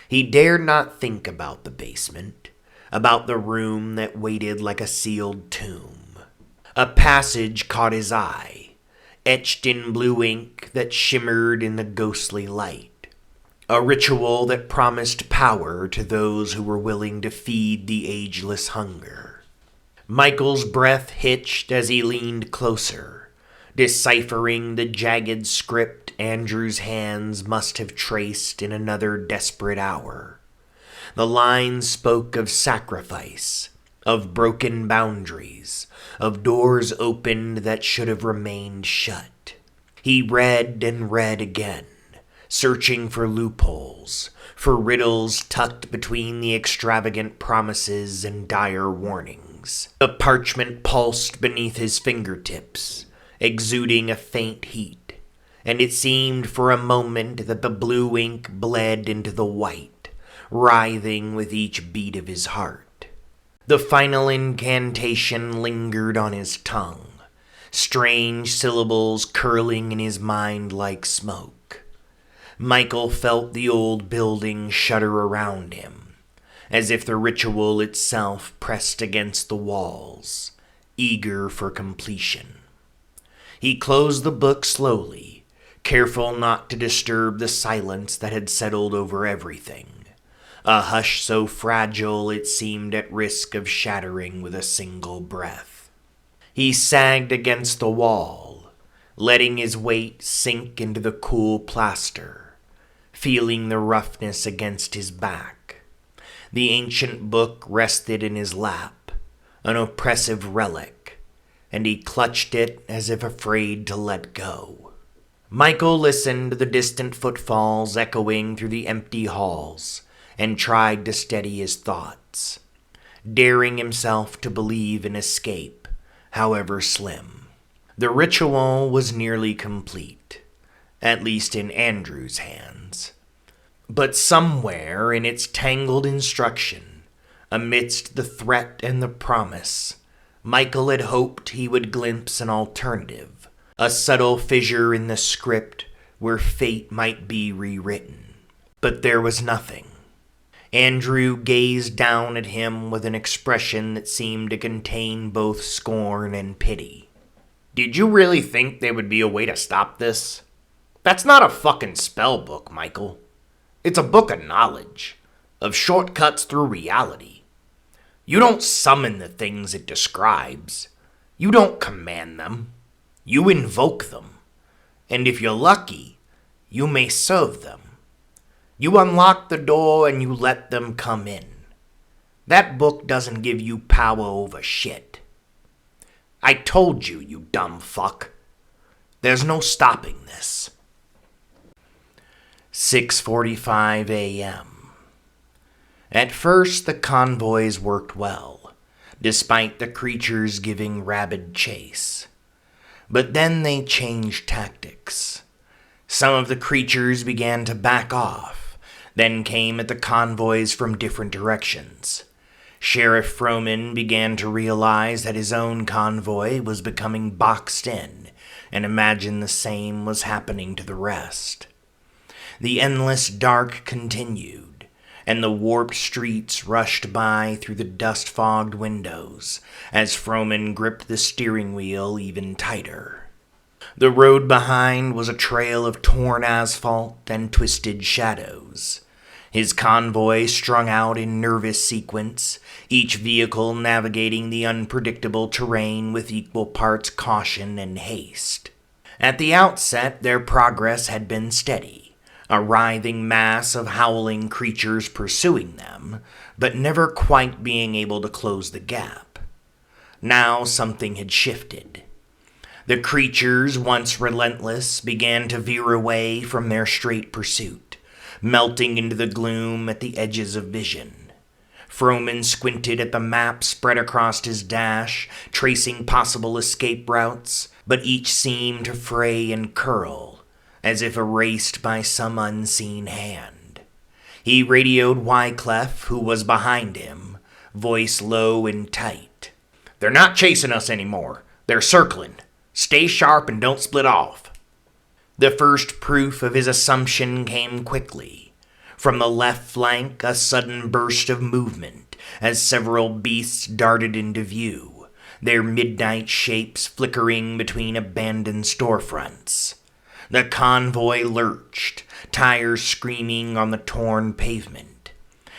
A: He dared not think about the basement, about the room that waited like a sealed tomb. A passage caught his eye, etched in blue ink that shimmered in the ghostly light. A ritual that promised power to those who were willing to feed the ageless hunger. Michael's breath hitched as he leaned closer, deciphering the jagged script Andrew's hands must have traced in another desperate hour. The lines spoke of sacrifice, of broken boundaries, of doors opened that should have remained shut. He read and read again, searching for loopholes, for riddles tucked between the extravagant promises and dire warnings. The parchment pulsed beneath his fingertips, exuding a faint heat, and it seemed for a moment that the blue ink bled into the white, writhing with each beat of his heart. The final incantation lingered on his tongue, strange syllables curling in his mind like smoke. Michael felt the old building shudder around him, as if the ritual itself pressed against the walls, eager for completion. He closed the book slowly, careful not to disturb the silence that had settled over everything. A hush so fragile it seemed at risk of shattering with a single breath. He sagged against the wall, letting his weight sink into the cool plaster, feeling the roughness against his back. The ancient book rested in his lap, an oppressive relic, and he clutched it as if afraid to let go. Michael listened to the distant footfalls echoing through the empty halls, and tried to steady his thoughts, daring himself to believe in escape, however slim. The ritual was nearly complete, at least in Andrew's hands. But somewhere in its tangled instruction, amidst the threat and the promise, Michael had hoped he would glimpse an alternative, a subtle fissure in the script where fate might be rewritten. But there was nothing. Andrew gazed down at him with an expression that seemed to contain both scorn and pity.
C: Did you really think there would be a way to stop this? That's not a fucking spell book, Michael. It's a book of knowledge, of shortcuts through reality. You don't summon the things it describes. You don't command them. You invoke them. And if you're lucky, you may serve them. You unlock the door and you let them come in. That book doesn't give you power over shit. I told you, you dumb fuck. There's no stopping this.
A: 6:45 a.m. At first, the convoys worked well, despite the creatures giving rabid chase. But then they changed tactics. Some of the creatures began to back off, then came at the convoys from different directions. Sheriff Froman began to realize that his own convoy was becoming boxed in, and imagined the same was happening to the rest. The endless dark continued, and the warped streets rushed by through the dust-fogged windows as Froman gripped the steering wheel even tighter. The road behind was a trail of torn asphalt and twisted shadows. His convoy strung out in nervous sequence, each vehicle navigating the unpredictable terrain with equal parts caution and haste. At the outset, their progress had been steady, a writhing mass of howling creatures pursuing them, but never quite being able to close the gap. Now something had shifted. The creatures, once relentless, began to veer away from their straight pursuit, melting into the gloom at the edges of vision. Froman squinted at the map spread across his dash, tracing possible escape routes, but each seemed to fray and curl, as if erased by some unseen hand. He radioed Wyclef, who was behind him, voice low and tight.
C: "They're not chasing us anymore. They're circling. Stay sharp and don't split off."
A: The first proof of his assumption came quickly. From the left flank, a sudden burst of movement as several beasts darted into view, their midnight shapes flickering between abandoned storefronts. The convoy lurched, tires screaming on the torn pavement.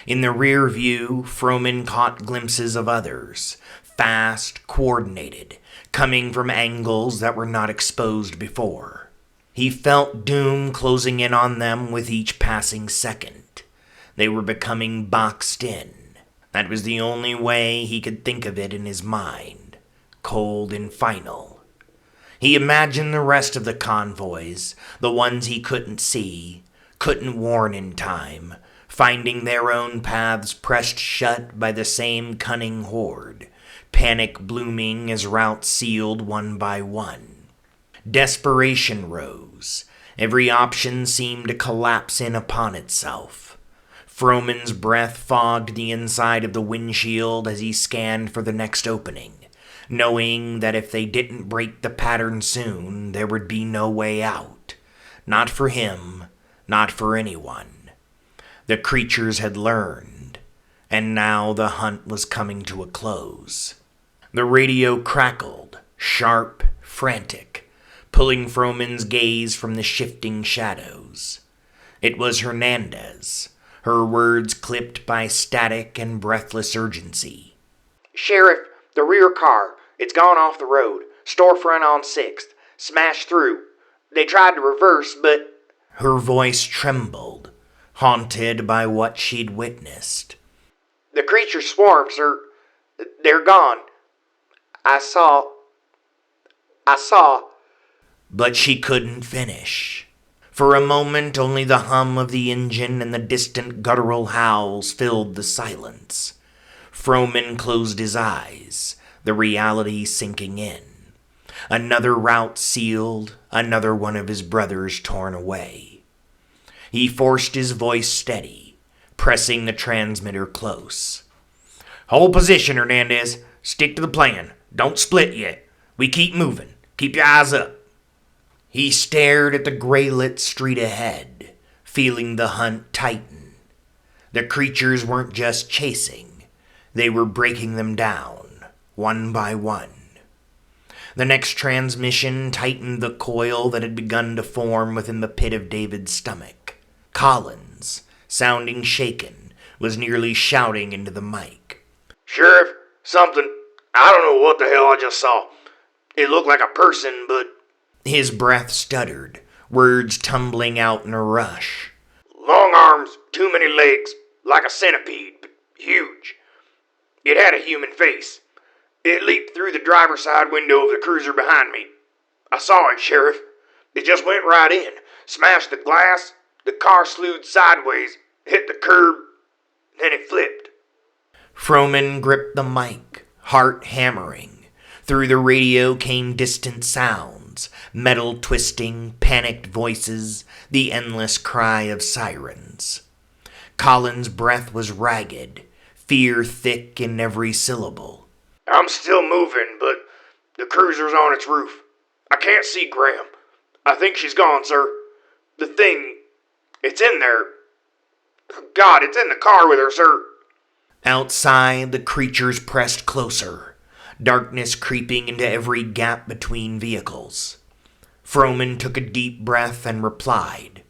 A: In the rear view, Froman caught glimpses of others, fast, coordinated, coming from angles that were not exposed before. He felt doom closing in on them with each passing second. They were becoming boxed in. That was the only way he could think of it in his mind, cold and final. He imagined the rest of the convoys, the ones he couldn't see, couldn't warn in time, finding their own paths pressed shut by the same cunning horde, panic blooming as routes sealed one by one. Desperation rose. Every option seemed to collapse in upon itself. Froman's breath fogged the inside of the windshield as he scanned for the next opening, knowing that if they didn't break the pattern soon, there would be no way out. Not for him, not for anyone. The creatures had learned, and now the hunt was coming to a close. The radio crackled, sharp, frantic, pulling Froman's gaze from the shifting shadows. It was Hernandez, her words clipped by static and breathless urgency.
C: "Sheriff, the rear car. It's gone off the road. Storefront on 6th. Smashed through. They tried to reverse, but..."
A: Her voice trembled, haunted by what she'd witnessed.
C: "The creature swarms are... they're gone. I saw...
A: But she couldn't finish. For a moment, only the hum of the engine and the distant guttural howls filled the silence. Froman closed his eyes, the reality sinking in. Another route sealed, another one of his brothers torn away. He forced his voice steady, pressing the transmitter close.
C: "Hold position, Hernandez. Stick to the plan. Don't split yet. We keep moving. Keep your eyes up."
A: He stared at the gray-lit street ahead, feeling the hunt tighten. The creatures weren't just chasing. They were breaking them down, one by one. The next transmission tightened the coil that had begun to form within the pit of David's stomach. Collins, sounding shaken, was nearly shouting into the mic.
C: "Sheriff, something... I don't know what the hell I just saw. It looked like a person, but..."
A: His breath stuttered, words tumbling out in a rush.
C: "Long arms, too many legs, like a centipede, but huge. It had a human face. It leaped through the driver's side window of the cruiser behind me. I saw it, Sheriff. It just went right in, smashed the glass, the car slewed sideways, hit the curb, then it flipped.
A: Froman gripped the mic, heart hammering. Through the radio came distant sounds, metal twisting, panicked voices, the endless cry of sirens. Colin's breath was ragged, fear thick in every syllable.
C: I'm still moving, but the cruiser's on its roof. I can't see Graham. I think she's gone, sir. The thing, it's in there. God, it's in the car with her, sir.
A: Outside, the creatures pressed closer, darkness creeping into every gap between vehicles. Froman took a deep breath and replied,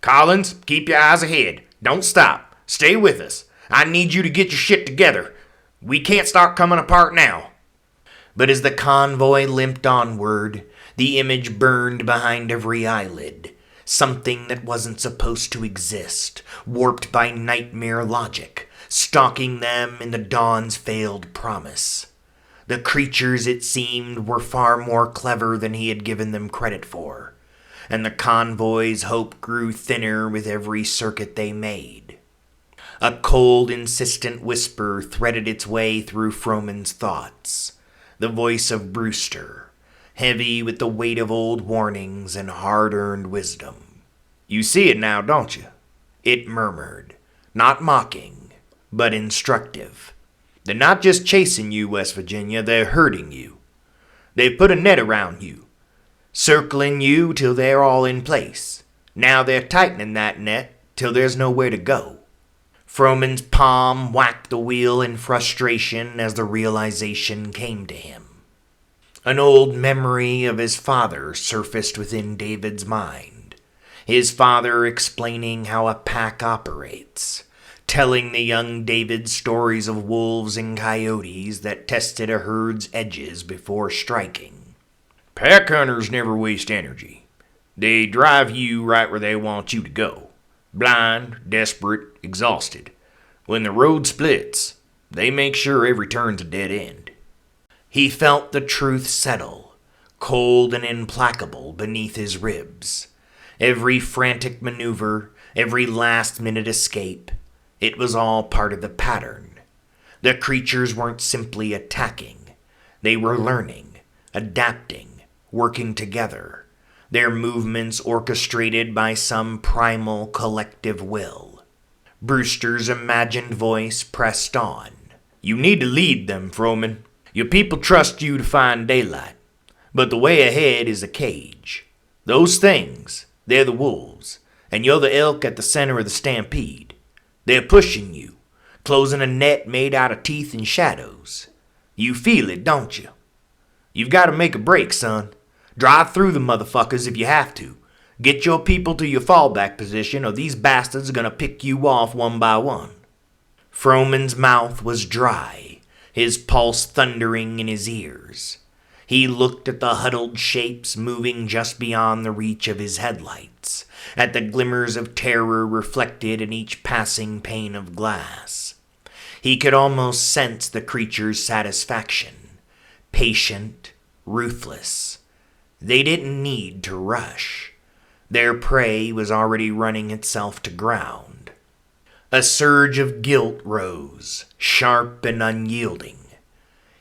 C: Collins, keep your eyes ahead. Don't stop. Stay with us. I need you to get your shit together. We can't start coming apart now.
A: But as the convoy limped onward, the image burned behind every eyelid. Something that wasn't supposed to exist, warped by nightmare logic, stalking them in the dawn's failed promise. The creatures, it seemed, were far more clever than he had given them credit for, and the convoy's hope grew thinner with every circuit they made. A cold, insistent whisper threaded its way through Froman's thoughts, the voice of Brewster, heavy with the weight of old warnings and hard-earned wisdom.
C: You see it now, don't you?
A: It murmured, not mocking, but instructive.
C: They're not just chasing you, West Virginia, they're hurting you. They've put a net around you, circling you till they're all in place. Now they're tightening that net till there's nowhere to go.
A: Froman's palm whacked the wheel in frustration as the realization came to him. An old memory of his father surfaced within David's mind. His father explaining how a pack operates, telling the young David stories of wolves and coyotes that tested a herd's edges before striking.
C: Pack hunters never waste energy. They drive you right where they want you to go. Blind, desperate, exhausted. When the road splits, they make sure every turn's a dead end.
A: He felt the truth settle, cold and implacable beneath his ribs. Every frantic maneuver, every last-minute escape, it was all part of the pattern. The creatures weren't simply attacking. They were learning, adapting, working together, their movements orchestrated by some primal collective will. Brewster's imagined voice pressed on.
C: You need to lead them, Froman. Your people trust you to find daylight. But the way ahead is a cage. Those things, they're the wolves, and you're the elk at the center of the stampede. They're pushing you, closing a net made out of teeth and shadows. You feel it, don't you? You've got to make a break, son. Drive through the motherfuckers if you have to. Get your people to your fallback position, or these bastards are gonna pick you off one by one.
A: Froman's mouth was dry, his pulse thundering in his ears. He looked at the huddled shapes moving just beyond the reach of his headlights, at the glimmers of terror reflected in each passing pane of glass. He could almost sense the creature's satisfaction, patient, ruthless. They didn't need to rush. Their prey was already running itself to ground. A surge of guilt rose, sharp and unyielding.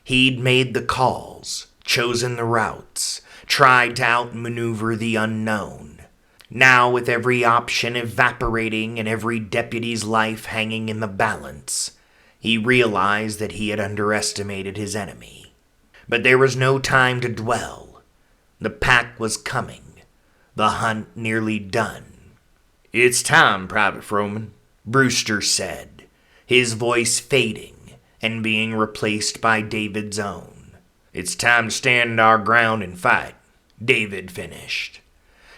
A: He'd made the calls, chosen the routes, tried to outmaneuver the unknown. Now, with every option evaporating and every deputy's life hanging in the balance, he realized that he had underestimated his enemy. But there was no time to dwell. The pack was coming, the hunt nearly done.
C: It's time, Private Froman,
A: Brewster said, his voice fading and being replaced by David's own.
C: It's time to stand our ground and fight,
A: David finished.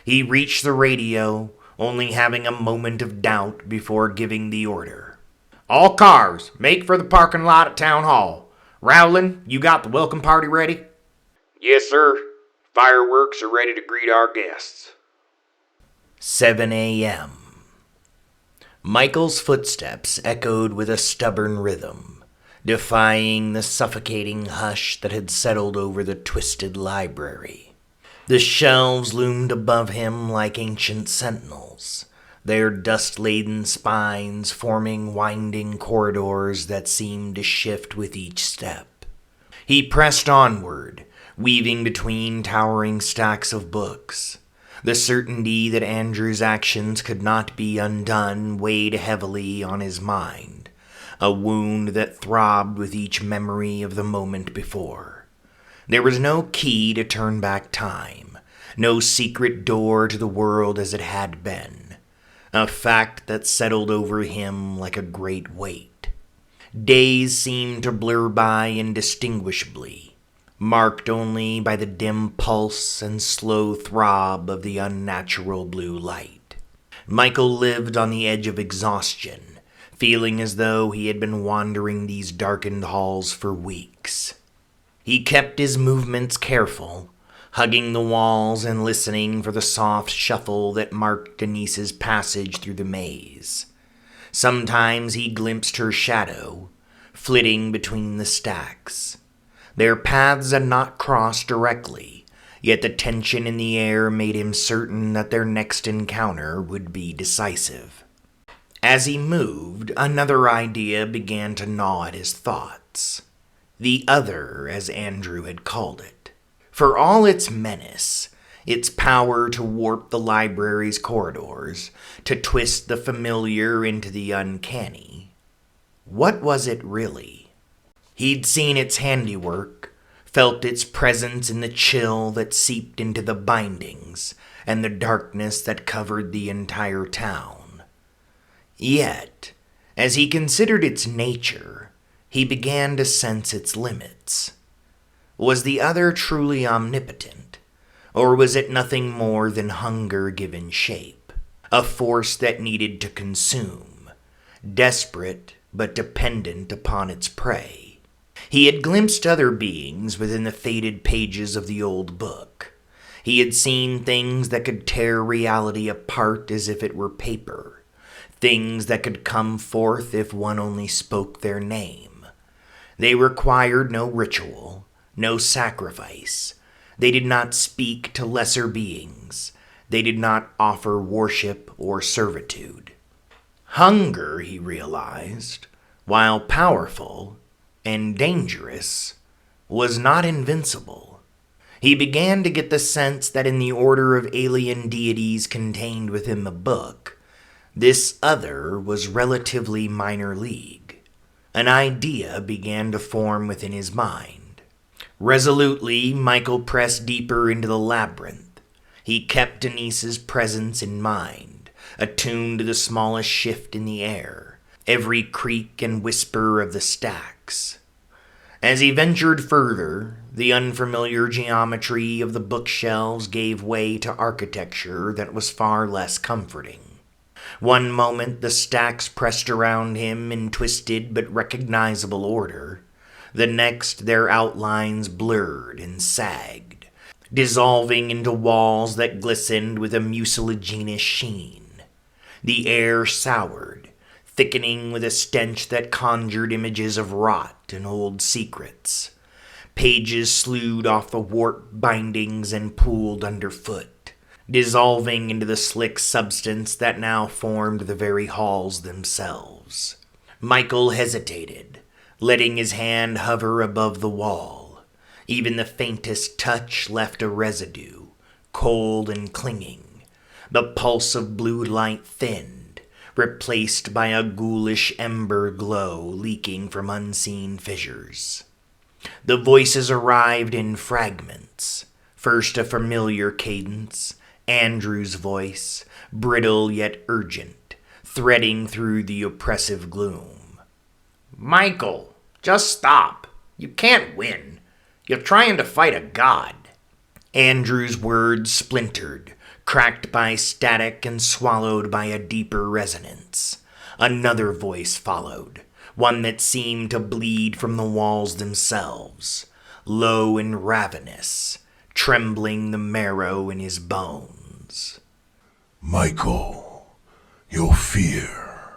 A: He reached the radio, only having a moment of doubt before giving the order.
C: All cars, make for the parking lot at Town Hall. Rowland, you got the welcome party ready?
D: Yes, sir. Fireworks are ready to greet our guests.
A: 7 a.m. Michael's footsteps echoed with a stubborn rhythm, defying the suffocating hush that had settled over the twisted library. The shelves loomed above him like ancient sentinels, their dust-laden spines forming winding corridors that seemed to shift with each step. He pressed onward, weaving between towering stacks of books. The certainty that Andrew's actions could not be undone weighed heavily on his mind, a wound that throbbed with each memory of the moment before. There was no key to turn back time, no secret door to the world as it had been, a fact that settled over him like a great weight. Days seemed to blur by indistinguishably, marked only by the dim pulse and slow throb of the unnatural blue light. Michael lived on the edge of exhaustion, feeling as though he had been wandering these darkened halls for weeks. He kept his movements careful, hugging the walls and listening for the soft shuffle that marked Denise's passage through the maze. Sometimes he glimpsed her shadow, flitting between the stacks. Their paths had not crossed directly, yet the tension in the air made him certain that their next encounter would be decisive. As he moved, another idea began to gnaw at his thoughts. The other, as Andrew had called it. For all its menace, its power to warp the library's corridors, to twist the familiar into the uncanny. What was it really? He'd seen its handiwork, felt its presence in the chill that seeped into the bindings and the darkness that covered the entire town. Yet, as he considered its nature, he began to sense its limits. Was the other truly omnipotent? Or was it nothing more than hunger given shape, a force that needed to consume, desperate but dependent upon its prey? He had glimpsed other beings within the faded pages of the old book. He had seen things that could tear reality apart as if it were paper, things that could come forth if one only spoke their name. They required no ritual, no sacrifice. They did not speak to lesser beings. They did not offer worship or servitude. Hunger, he realized, while powerful and dangerous, was not invincible. He began to get the sense that in the order of alien deities contained within the book, this other was relatively minor league. An idea began to form within his mind. Resolutely, Michael pressed deeper into the labyrinth. He kept Denise's presence in mind, attuned to the smallest shift in the air, every creak and whisper of the stacks. As he ventured further, the unfamiliar geometry of the bookshelves gave way to architecture that was far less comforting. One moment the stacks pressed around him in twisted but recognizable order. The next, their outlines blurred and sagged, dissolving into walls that glistened with a mucilaginous sheen. The air soured, thickening with a stench that conjured images of rot and old secrets. Pages slewed off the warped bindings and pooled underfoot, dissolving into the slick substance that now formed the very halls themselves. Michael hesitated, letting his hand hover above the wall. Even the faintest touch left a residue, cold and clinging. The pulse of blue light thinned, replaced by a ghoulish ember glow leaking from unseen fissures. The voices arrived in fragments. First a familiar cadence, Andrew's voice, brittle yet urgent, threading through the oppressive gloom.
C: Michael, just stop. You can't win. You're trying to fight a god.
A: Andrew's words splintered, cracked by static and swallowed by a deeper resonance. Another voice followed, one that seemed to bleed from the walls themselves, low and ravenous, trembling the marrow in his bones.
B: Michael, your fear,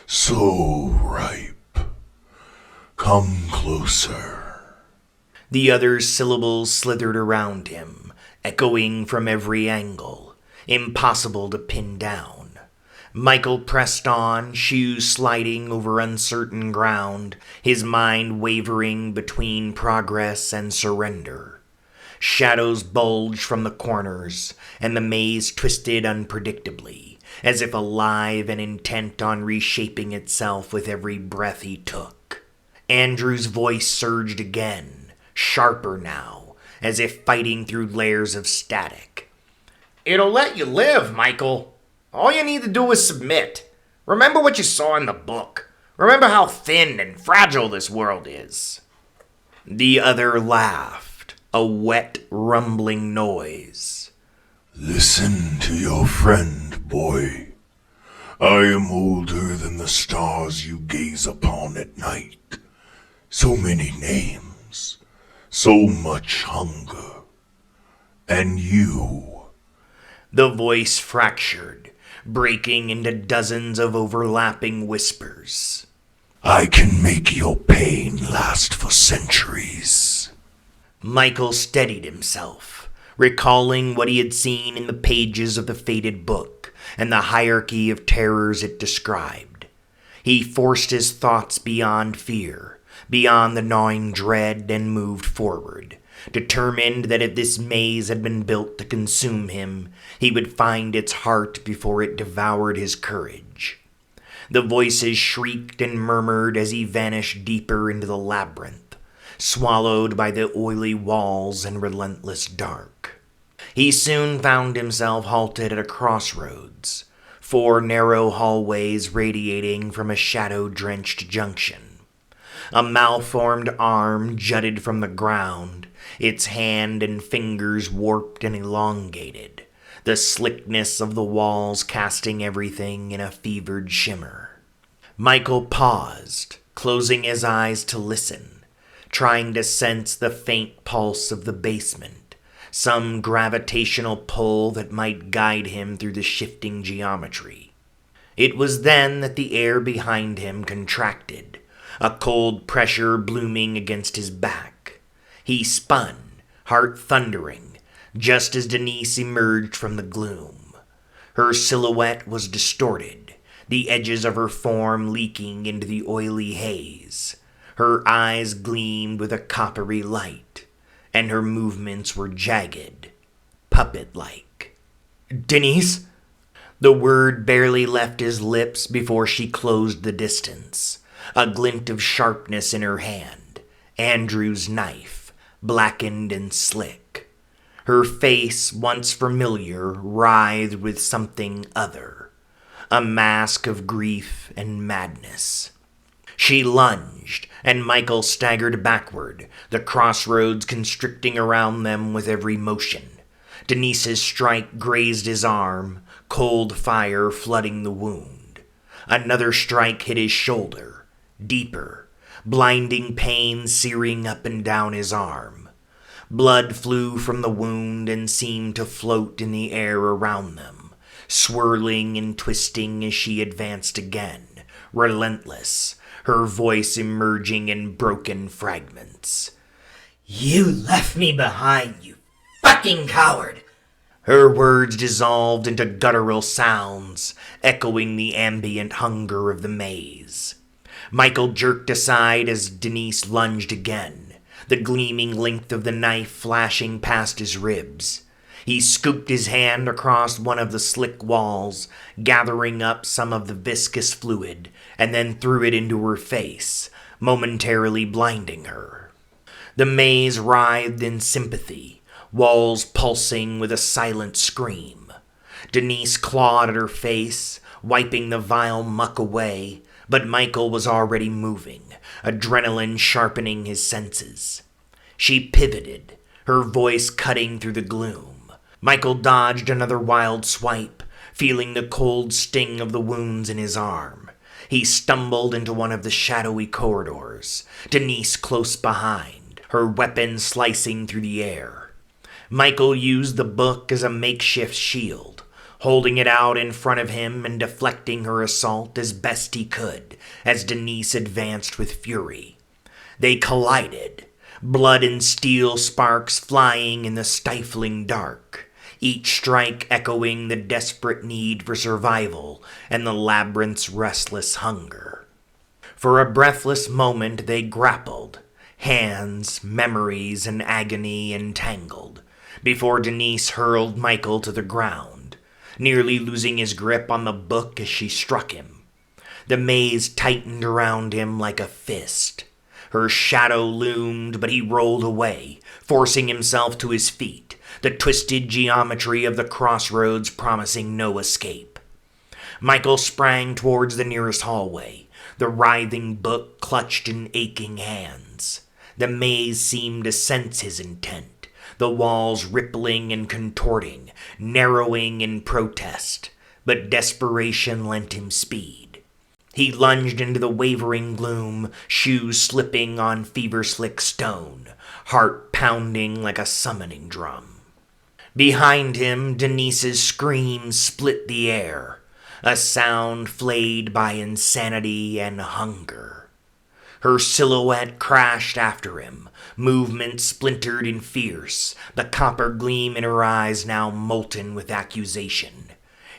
B: so ripe. Come closer.
A: The other's syllables slithered around him, echoing from every angle, impossible to pin down. Michael pressed on, shoes sliding over uncertain ground, his mind wavering between progress and surrender. Shadows bulged from the corners, and the maze twisted unpredictably, as if alive and intent on reshaping itself with every breath he took. Andrew's voice surged again, sharper now, as if fighting through layers of static.
C: It'll let you live, Michael. All you need to do is submit. Remember what you saw in the book. Remember how thin and fragile this world is.
A: The other laughed, a wet, rumbling noise.
B: Listen to your friend, boy. I am older than the stars you gaze upon at night. So many names, so much hunger. And you.
A: The voice fractured, breaking into dozens of overlapping whispers.
B: I can make your pain last for centuries.
A: Michael steadied himself, recalling what he had seen in the pages of the fated book and the hierarchy of terrors it described. He forced his thoughts beyond fear, beyond the gnawing dread, and moved forward, determined that if this maze had been built to consume him, he would find its heart before it devoured his courage. The voices shrieked and murmured as he vanished deeper into the labyrinth, swallowed by the oily walls and relentless dark. He soon found himself halted at a crossroads, 4 narrow hallways radiating from a shadow-drenched junction. A malformed arm jutted from the ground, its hand and fingers warped and elongated, the slickness of the walls casting everything in a fevered shimmer. Michael paused, closing his eyes to listen, trying to sense the faint pulse of the basement, some gravitational pull that might guide him through the shifting geometry. It was then that the air behind him contracted, a cold pressure blooming against his back. He spun, heart thundering, just as Denise emerged from the gloom. Her silhouette was distorted, the edges of her form leaking into the oily haze. Her eyes gleamed with a coppery light, and her movements were jagged, puppet-like.
C: Denise?
A: The word barely left his lips before she closed the distance, a glint of sharpness in her hand, Andrew's knife, blackened and slick. Her face, once familiar, writhed with something other, a mask of grief and madness. She lunged, and Michael staggered backward, the crossroads constricting around them with every motion. Denise's strike grazed his arm, cold fire flooding the wound. Another strike hit his shoulder, deeper, blinding pain searing up and down his arm. Blood flew from the wound and seemed to float in the air around them, swirling and twisting as she advanced again, relentless, her voice emerging in broken fragments.
E: You left me behind, you fucking coward!
A: Her words dissolved into guttural sounds, echoing the ambient hunger of the maze. Michael jerked aside as Denise lunged again, the gleaming length of the knife flashing past his ribs. He scooped his hand across one of the slick walls, gathering up some of the viscous fluid, and then threw it into her face, momentarily blinding her. The maze writhed in sympathy, walls pulsing with a silent scream. Denise clawed at her face, wiping the vile muck away, but Michael was already moving, adrenaline sharpening his senses. She pivoted, her voice cutting through the gloom. Michael dodged another wild swipe, feeling the cold sting of the wounds in his arm. He stumbled into one of the shadowy corridors, Denise close behind, her weapon slicing through the air. Michael used the book as a makeshift shield, holding it out in front of him and deflecting her assault as best he could as Denise advanced with fury. They collided, blood and steel sparks flying in the stifling dark. each strike echoing the desperate need for survival and the labyrinth's restless hunger. For a breathless moment they grappled, hands, memories, and agony entangled, before Denise hurled Michael to the ground, nearly losing his grip on the book as she struck him. The maze tightened around him like a fist. Her shadow loomed, but he rolled away, forcing himself to his feet, the twisted geometry of the crossroads promising no escape. Michael sprang towards the nearest hallway, the writhing book clutched in aching hands. The maze seemed to sense his intent, the walls rippling and contorting, narrowing in protest, but desperation lent him speed. He lunged into the wavering gloom, shoes slipping on fever-slick stone, heart pounding like a summoning drum. Behind him, Denise's scream split the air, a sound flayed by insanity and hunger. Her silhouette crashed after him, movement splintered and fierce, the copper gleam in her eyes now molten with accusation.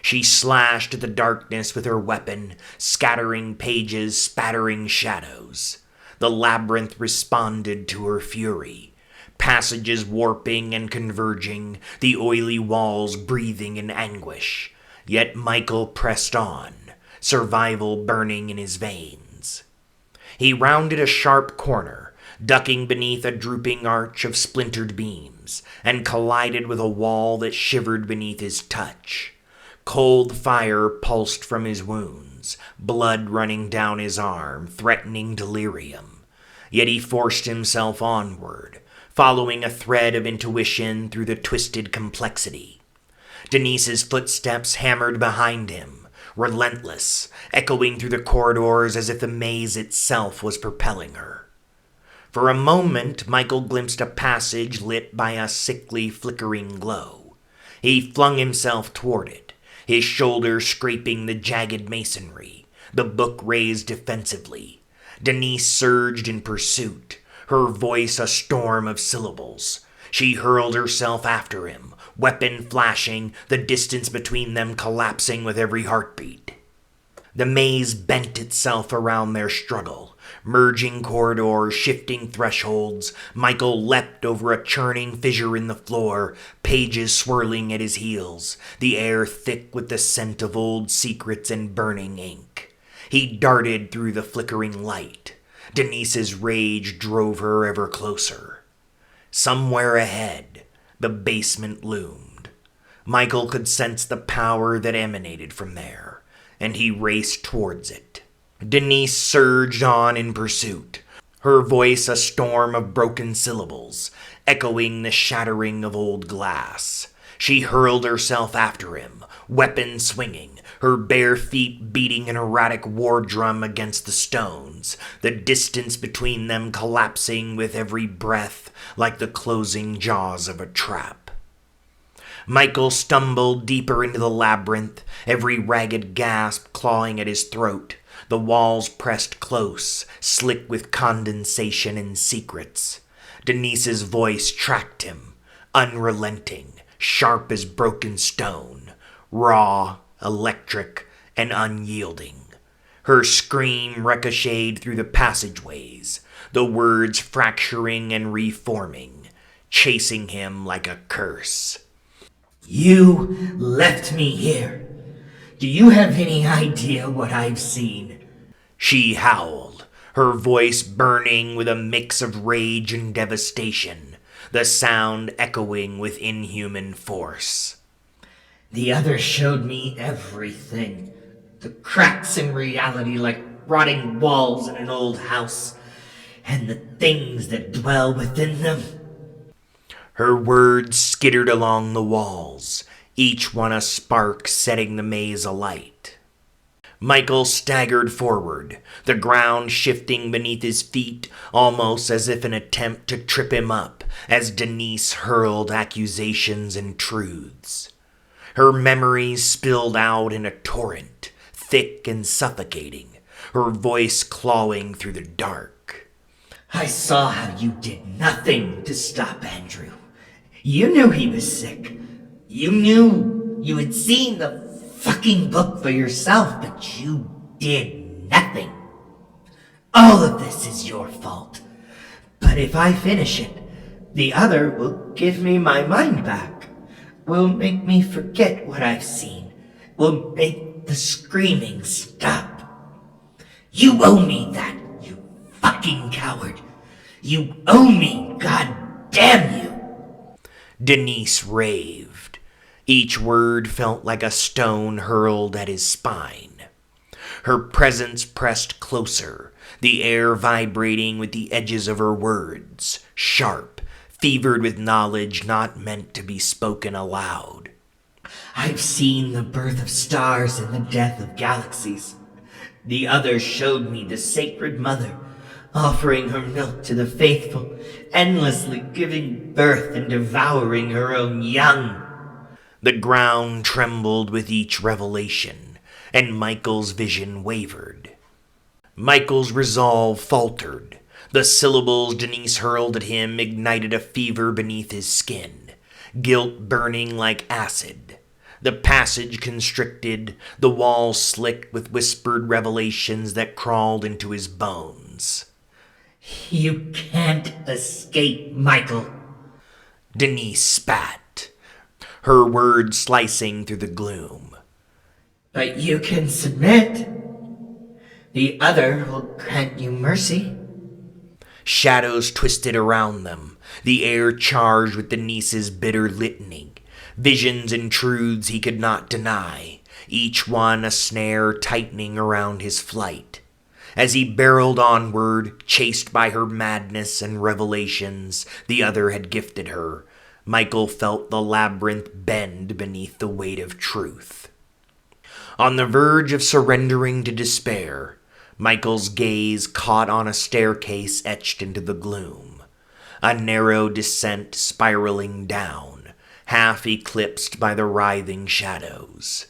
A: She slashed at the darkness with her weapon, scattering pages, spattering shadows. The labyrinth responded to her fury, passages warping and converging, the oily walls breathing in anguish. Yet Michael pressed on, survival burning in his veins. He rounded a sharp corner, ducking beneath a drooping arch of splintered beams, and collided with a wall that shivered beneath his touch. Cold fire pulsed from his wounds, blood running down his arm, threatening delirium. Yet he forced himself onward, following a thread of intuition through the twisted complexity. Denise's footsteps hammered behind him, relentless, echoing through the corridors as if the maze itself was propelling her. For a moment, Michael glimpsed a passage lit by a sickly, flickering glow. He flung himself toward it, his shoulder scraping the jagged masonry, the book raised defensively. Denise surged in pursuit, her voice a storm of syllables. She hurled herself after him, weapon flashing, the distance between them collapsing with every heartbeat. The maze bent itself around their struggle, merging corridors, shifting thresholds. Michael leapt over a churning fissure in the floor, pages swirling at his heels, the air thick with the scent of old secrets and burning ink. He darted through the flickering light. Denise's rage drove her ever closer. Somewhere ahead, the basement loomed. Michael could sense the power that emanated from there, and he raced towards it. Denise surged on in pursuit, her voice a storm of broken syllables, echoing the shattering of old glass. She hurled herself after him, weapon swinging, her bare feet beating an erratic war drum against the stones, the distance between them collapsing with every breath like the closing jaws of a trap. Michael stumbled deeper into the labyrinth, every ragged gasp clawing at his throat. The walls pressed close, slick with condensation and secrets. Denise's voice tracked him, unrelenting, sharp as broken stone, raw, electric, and unyielding. Her scream ricocheted through the passageways, the words fracturing and reforming, chasing him like a curse.
E: You left me here. Do you have any idea what I've seen?
A: She howled, her voice burning with a mix of rage and devastation, the sound echoing with inhuman force.
E: The other showed me everything. The cracks in reality like rotting walls in an old house, and the things that dwell within them.
A: Her words skittered along the walls, each one a spark setting the maze alight. Michael staggered forward, the ground shifting beneath his feet, almost as if an attempt to trip him up, as Denise hurled accusations and truths. Her memories spilled out in a torrent, thick and suffocating, her voice clawing through the dark.
E: I saw how you did nothing to stop Andrew. You knew he was sick. You knew you had seen the fucking book for yourself, but you did nothing. All of this is your fault. But if I finish it, the other will give me my mind back. Will make me forget what I've seen. Will make the screaming stop. You owe me that, you fucking coward. You owe me, god damn you.
A: Denise raved. Each word felt like a stone hurled at his spine. Her presence pressed closer, the air vibrating with the edges of her words, sharp, fevered with knowledge not meant to be spoken aloud.
E: I've seen the birth of stars and the death of galaxies. The other showed me the sacred mother, offering her milk to the faithful, endlessly giving birth and devouring her own young.
A: The ground trembled with each revelation, and Michael's vision wavered. Michael's resolve faltered. The syllables Denise hurled at him ignited a fever beneath his skin, guilt burning like acid. The passage constricted, the walls slick with whispered revelations that crawled into his bones.
E: You can't escape, Michael.
A: Denise spat, her words slicing through the gloom.
E: But you can submit. The other will grant you mercy.
A: Shadows twisted around them, the air charged with Denise's bitter litany. Visions and truths he could not deny, each one a snare tightening around his flight. As he barreled onward, chased by her madness and revelations the other had gifted her, Michael felt the labyrinth bend beneath the weight of truth. On the verge of surrendering to despair, Michael's gaze caught on a staircase etched into the gloom, a narrow descent spiraling down, half eclipsed by the writhing shadows.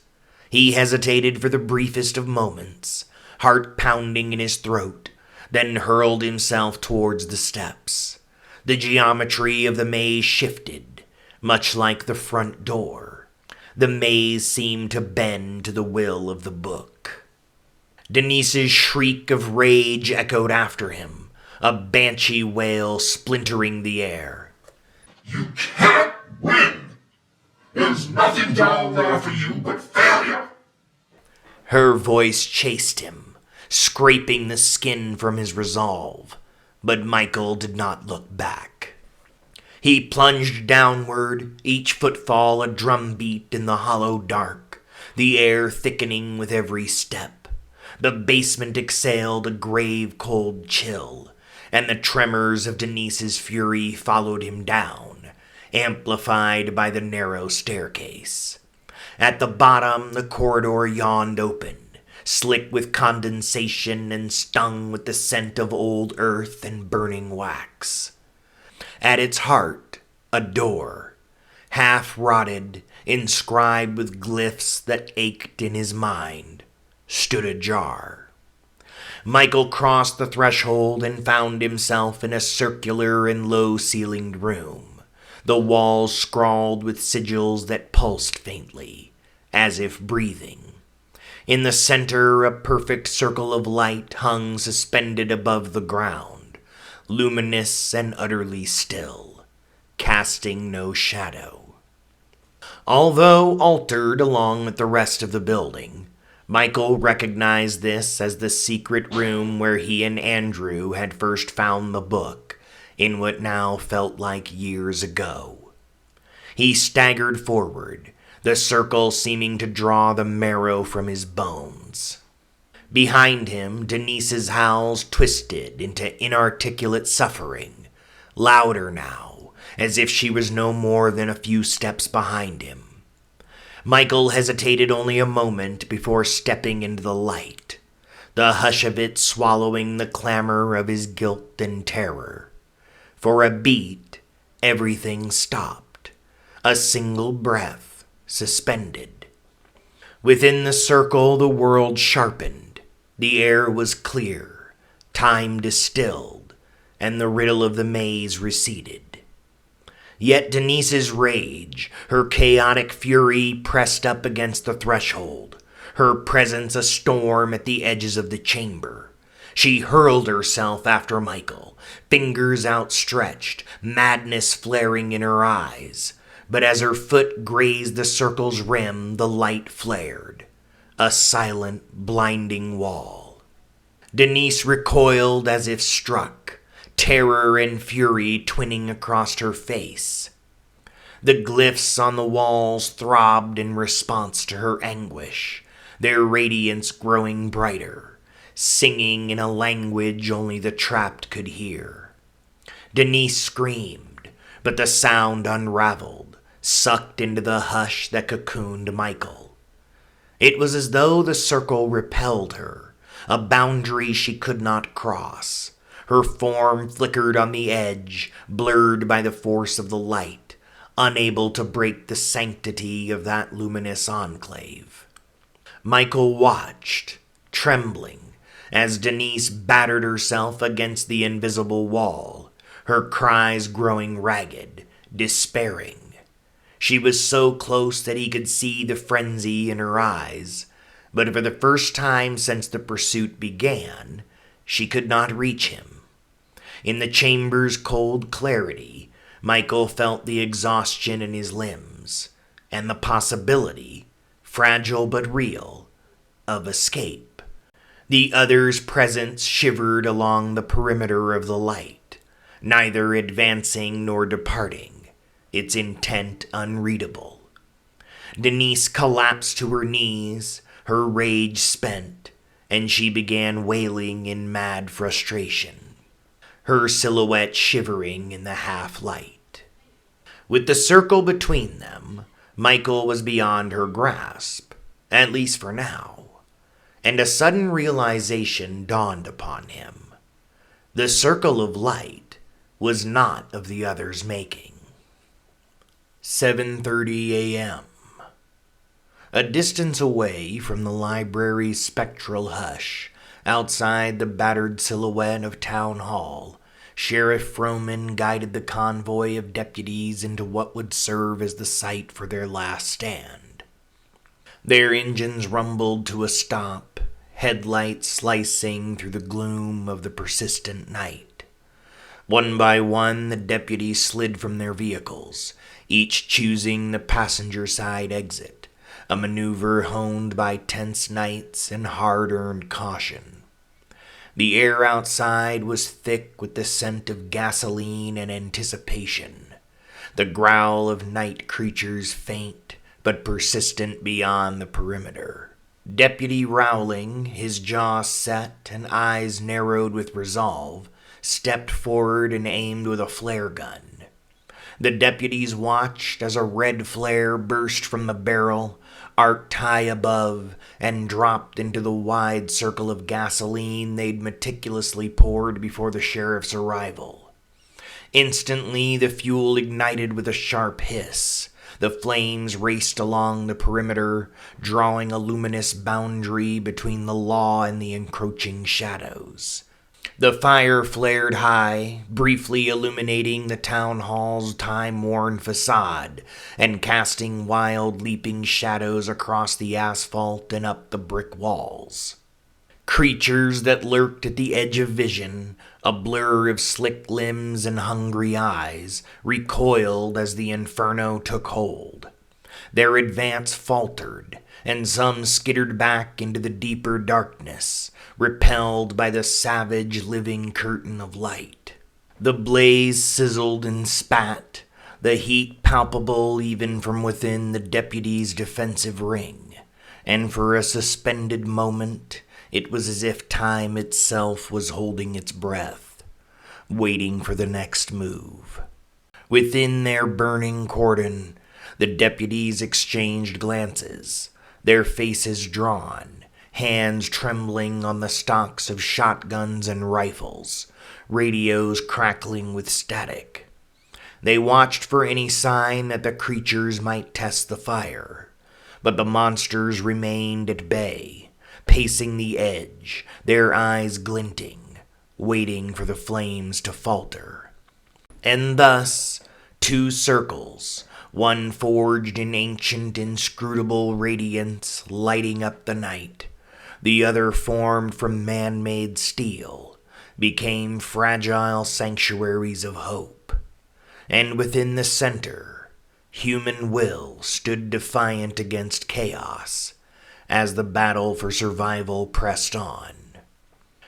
A: He hesitated for the briefest of moments, heart pounding in his throat, then hurled himself towards the steps. The geometry of the maze shifted, much like the front door. The maze seemed to bend to the will of the book. Denise's shriek of rage echoed after him, a banshee wail splintering the air.
B: You can't win! There's nothing down there for you but failure!
A: Her voice chased him, scraping the skin from his resolve, but Michael did not look back. He plunged downward, each footfall a drumbeat in the hollow dark, the air thickening with every step. The basement exhaled a grave cold chill, and the tremors of Denise's fury followed him down, amplified by the narrow staircase. At the bottom, the corridor yawned open, slick with condensation and stung with the scent of old earth and burning wax. At its heart, a door, half-rotted, inscribed with glyphs that ached in his mind, stood ajar. Michael crossed the threshold and found himself in a circular and low-ceilinged room, the walls scrawled with sigils that pulsed faintly, as if breathing. In the center, a perfect circle of light hung suspended above the ground, luminous and utterly still, casting no shadow. Although altered along with the rest of the building, Michael recognized this as the secret room where he and Andrew had first found the book, in what now felt like years ago. He staggered forward, the circle seeming to draw the marrow from his bones. Behind him, Denise's howls twisted into inarticulate suffering, louder now, as if she was no more than a few steps behind him. Michael hesitated only a moment before stepping into the light, the hush of it swallowing the clamor of his guilt and terror. For a beat, everything stopped, a single breath suspended. Within the circle, the world sharpened. The air was clear, time distilled, and the riddle of the maze receded. Yet Denise's rage, her chaotic fury pressed up against the threshold, her presence a storm at the edges of the chamber. She hurled herself after Michael, fingers outstretched, madness flaring in her eyes. But as her foot grazed the circle's rim, the light flared. A silent, blinding wall. Denise recoiled as if struck, terror and fury twinning across her face. The glyphs on the walls throbbed in response to her anguish, their radiance growing brighter, singing in a language only the trapped could hear. Denise screamed, but the sound unraveled, sucked into the hush that cocooned Michael. It was as though the circle repelled her, a boundary she could not cross. Her form flickered on the edge, blurred by the force of the light, unable to break the sanctity of that luminous enclave. Michael watched, trembling, as Denise battered herself against the invisible wall, her cries growing ragged, despairing. She was so close that he could see the frenzy in her eyes, but for the first time since the pursuit began, she could not reach him. In the chamber's cold clarity, Michael felt the exhaustion in his limbs, and the possibility, fragile but real, of escape. The other's presence shivered along the perimeter of the light, neither advancing nor departing, its intent unreadable. Denise collapsed to her knees, her rage spent, and she began wailing in mad frustration, her silhouette shivering in the half-light. With the circle between them, Michael was beyond her grasp, at least for now, and a sudden realization dawned upon him. The circle of light was not of the other's making. 7:30 a.m. A distance away from the library's spectral hush, outside the battered silhouette of Town Hall, Sheriff Froman guided the convoy of deputies into what would serve as the site for their last stand. Their engines rumbled to a stop, headlights slicing through the gloom of the persistent night. One by one, the deputies slid from their vehicles, each choosing the passenger side exit, a maneuver honed by tense nights and hard-earned caution. The air outside was thick with the scent of gasoline and anticipation, the growl of night creatures faint but persistent beyond the perimeter. Deputy Rowling, his jaw set and eyes narrowed with resolve, stepped forward and aimed with a flare gun. The deputies watched as a red flare burst from the barrel, arced high above, and dropped into the wide circle of gasoline they'd meticulously poured before the sheriff's arrival. Instantly, the fuel ignited with a sharp hiss. The flames raced along the perimeter, drawing a luminous boundary between the law and the encroaching shadows. The fire flared high, briefly illuminating the town hall's time-worn facade and casting wild leaping shadows across the asphalt and up the brick walls. Creatures that lurked at the edge of vision, a blur of slick limbs and hungry eyes, recoiled as the inferno took hold. Their advance faltered, and some skittered back into the deeper darkness, repelled by the savage living curtain of light. The blaze sizzled and spat, the heat palpable even from within the deputy's defensive ring, and for a suspended moment it was as if time itself was holding its breath, waiting for the next move. Within their burning cordon, the deputies exchanged glances, their faces drawn, hands trembling on the stocks of shotguns and rifles, radios crackling with static. They watched for any sign that the creatures might test the fire, but the monsters remained at bay, pacing the edge, their eyes glinting, waiting for the flames to falter. And thus, Two circles, one forged in ancient inscrutable radiance, lighting up the night, the other formed from man-made steel, became fragile sanctuaries of hope. And within the center, human will stood defiant against chaos as the battle for survival pressed on.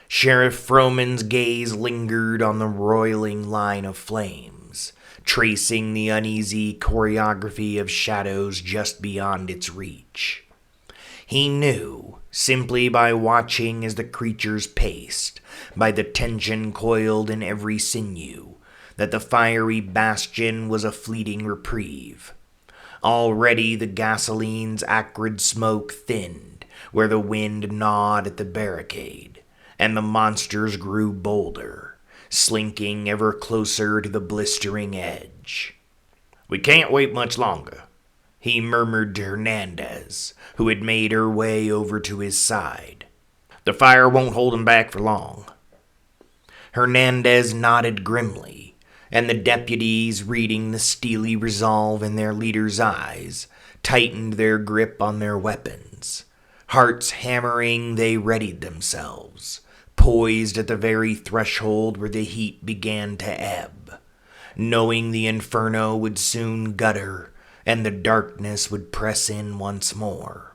A: Sheriff Froman's gaze lingered on the roiling line of flames, tracing the uneasy choreography of shadows just beyond its reach. He knew, simply by watching as the creatures paced, by the tension coiled in every sinew, that the fiery bastion was a fleeting reprieve. Already the gasoline's acrid smoke thinned where the wind gnawed at the barricade, and the monsters grew bolder, slinking ever closer to the blistering edge.
C: "We can't wait much longer,"
A: he murmured to Hernandez, who had made her way over to his side.
C: "The fire won't hold him back for long."
A: Hernandez nodded grimly, and the deputies, reading the steely resolve in their leader's eyes, tightened their grip on their weapons. Hearts hammering, they readied themselves, poised at the very threshold where the heat began to ebb, knowing the inferno would soon gutter and the darkness would press in once more.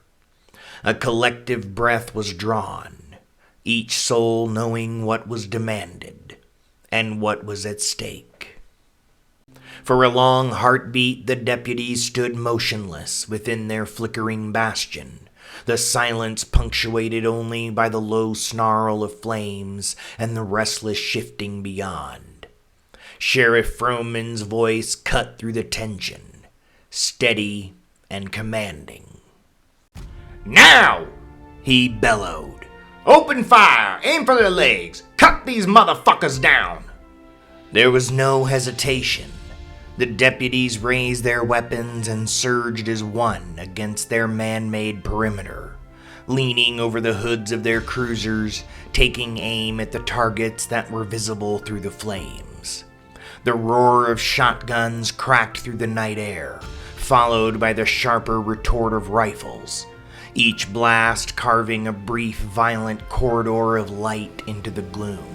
A: A collective breath was drawn, each soul knowing what was demanded and what was at stake. For a long heartbeat, the deputies stood motionless within their flickering bastion, the silence punctuated only by the low snarl of flames and the restless shifting beyond. Sheriff Froman's voice cut through the tension, steady and commanding.
C: "Now!"
A: he bellowed.
C: "Open fire! Aim for their legs! Cut these motherfuckers down!"
A: There was no hesitation. The deputies raised their weapons and surged as one against their man-made perimeter, leaning over the hoods of their cruisers, taking aim at the targets that were visible through the flames. The roar of shotguns cracked through the night air, followed by the sharper retort of rifles, each blast carving a brief, violent corridor of light into the gloom.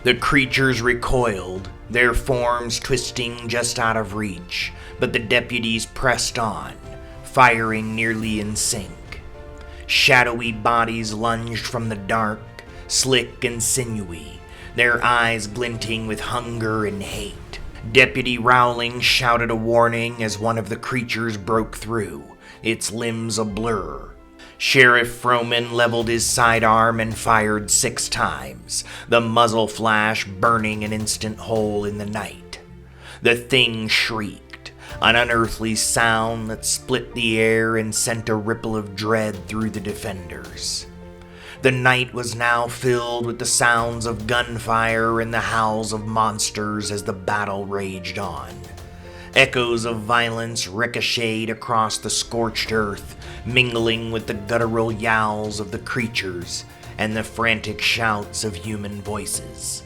A: The creatures recoiled, their forms twisting just out of reach, but the deputies pressed on, firing nearly in sync. Shadowy bodies lunged from the dark, slick and sinewy, their eyes glinting with hunger and hate. Deputy Rowling shouted a warning as one of the creatures broke through, its limbs a blur. Sheriff Froman leveled his sidearm and fired 6 times, the muzzle flash burning an instant hole in the night. The thing shrieked, an unearthly sound that split the air and sent a ripple of dread through the defenders. The night was now filled with the sounds of gunfire and the howls of monsters as the battle raged on. Echoes of violence ricocheted across the scorched earth, mingling with the guttural yowls of the creatures and the frantic shouts of human voices.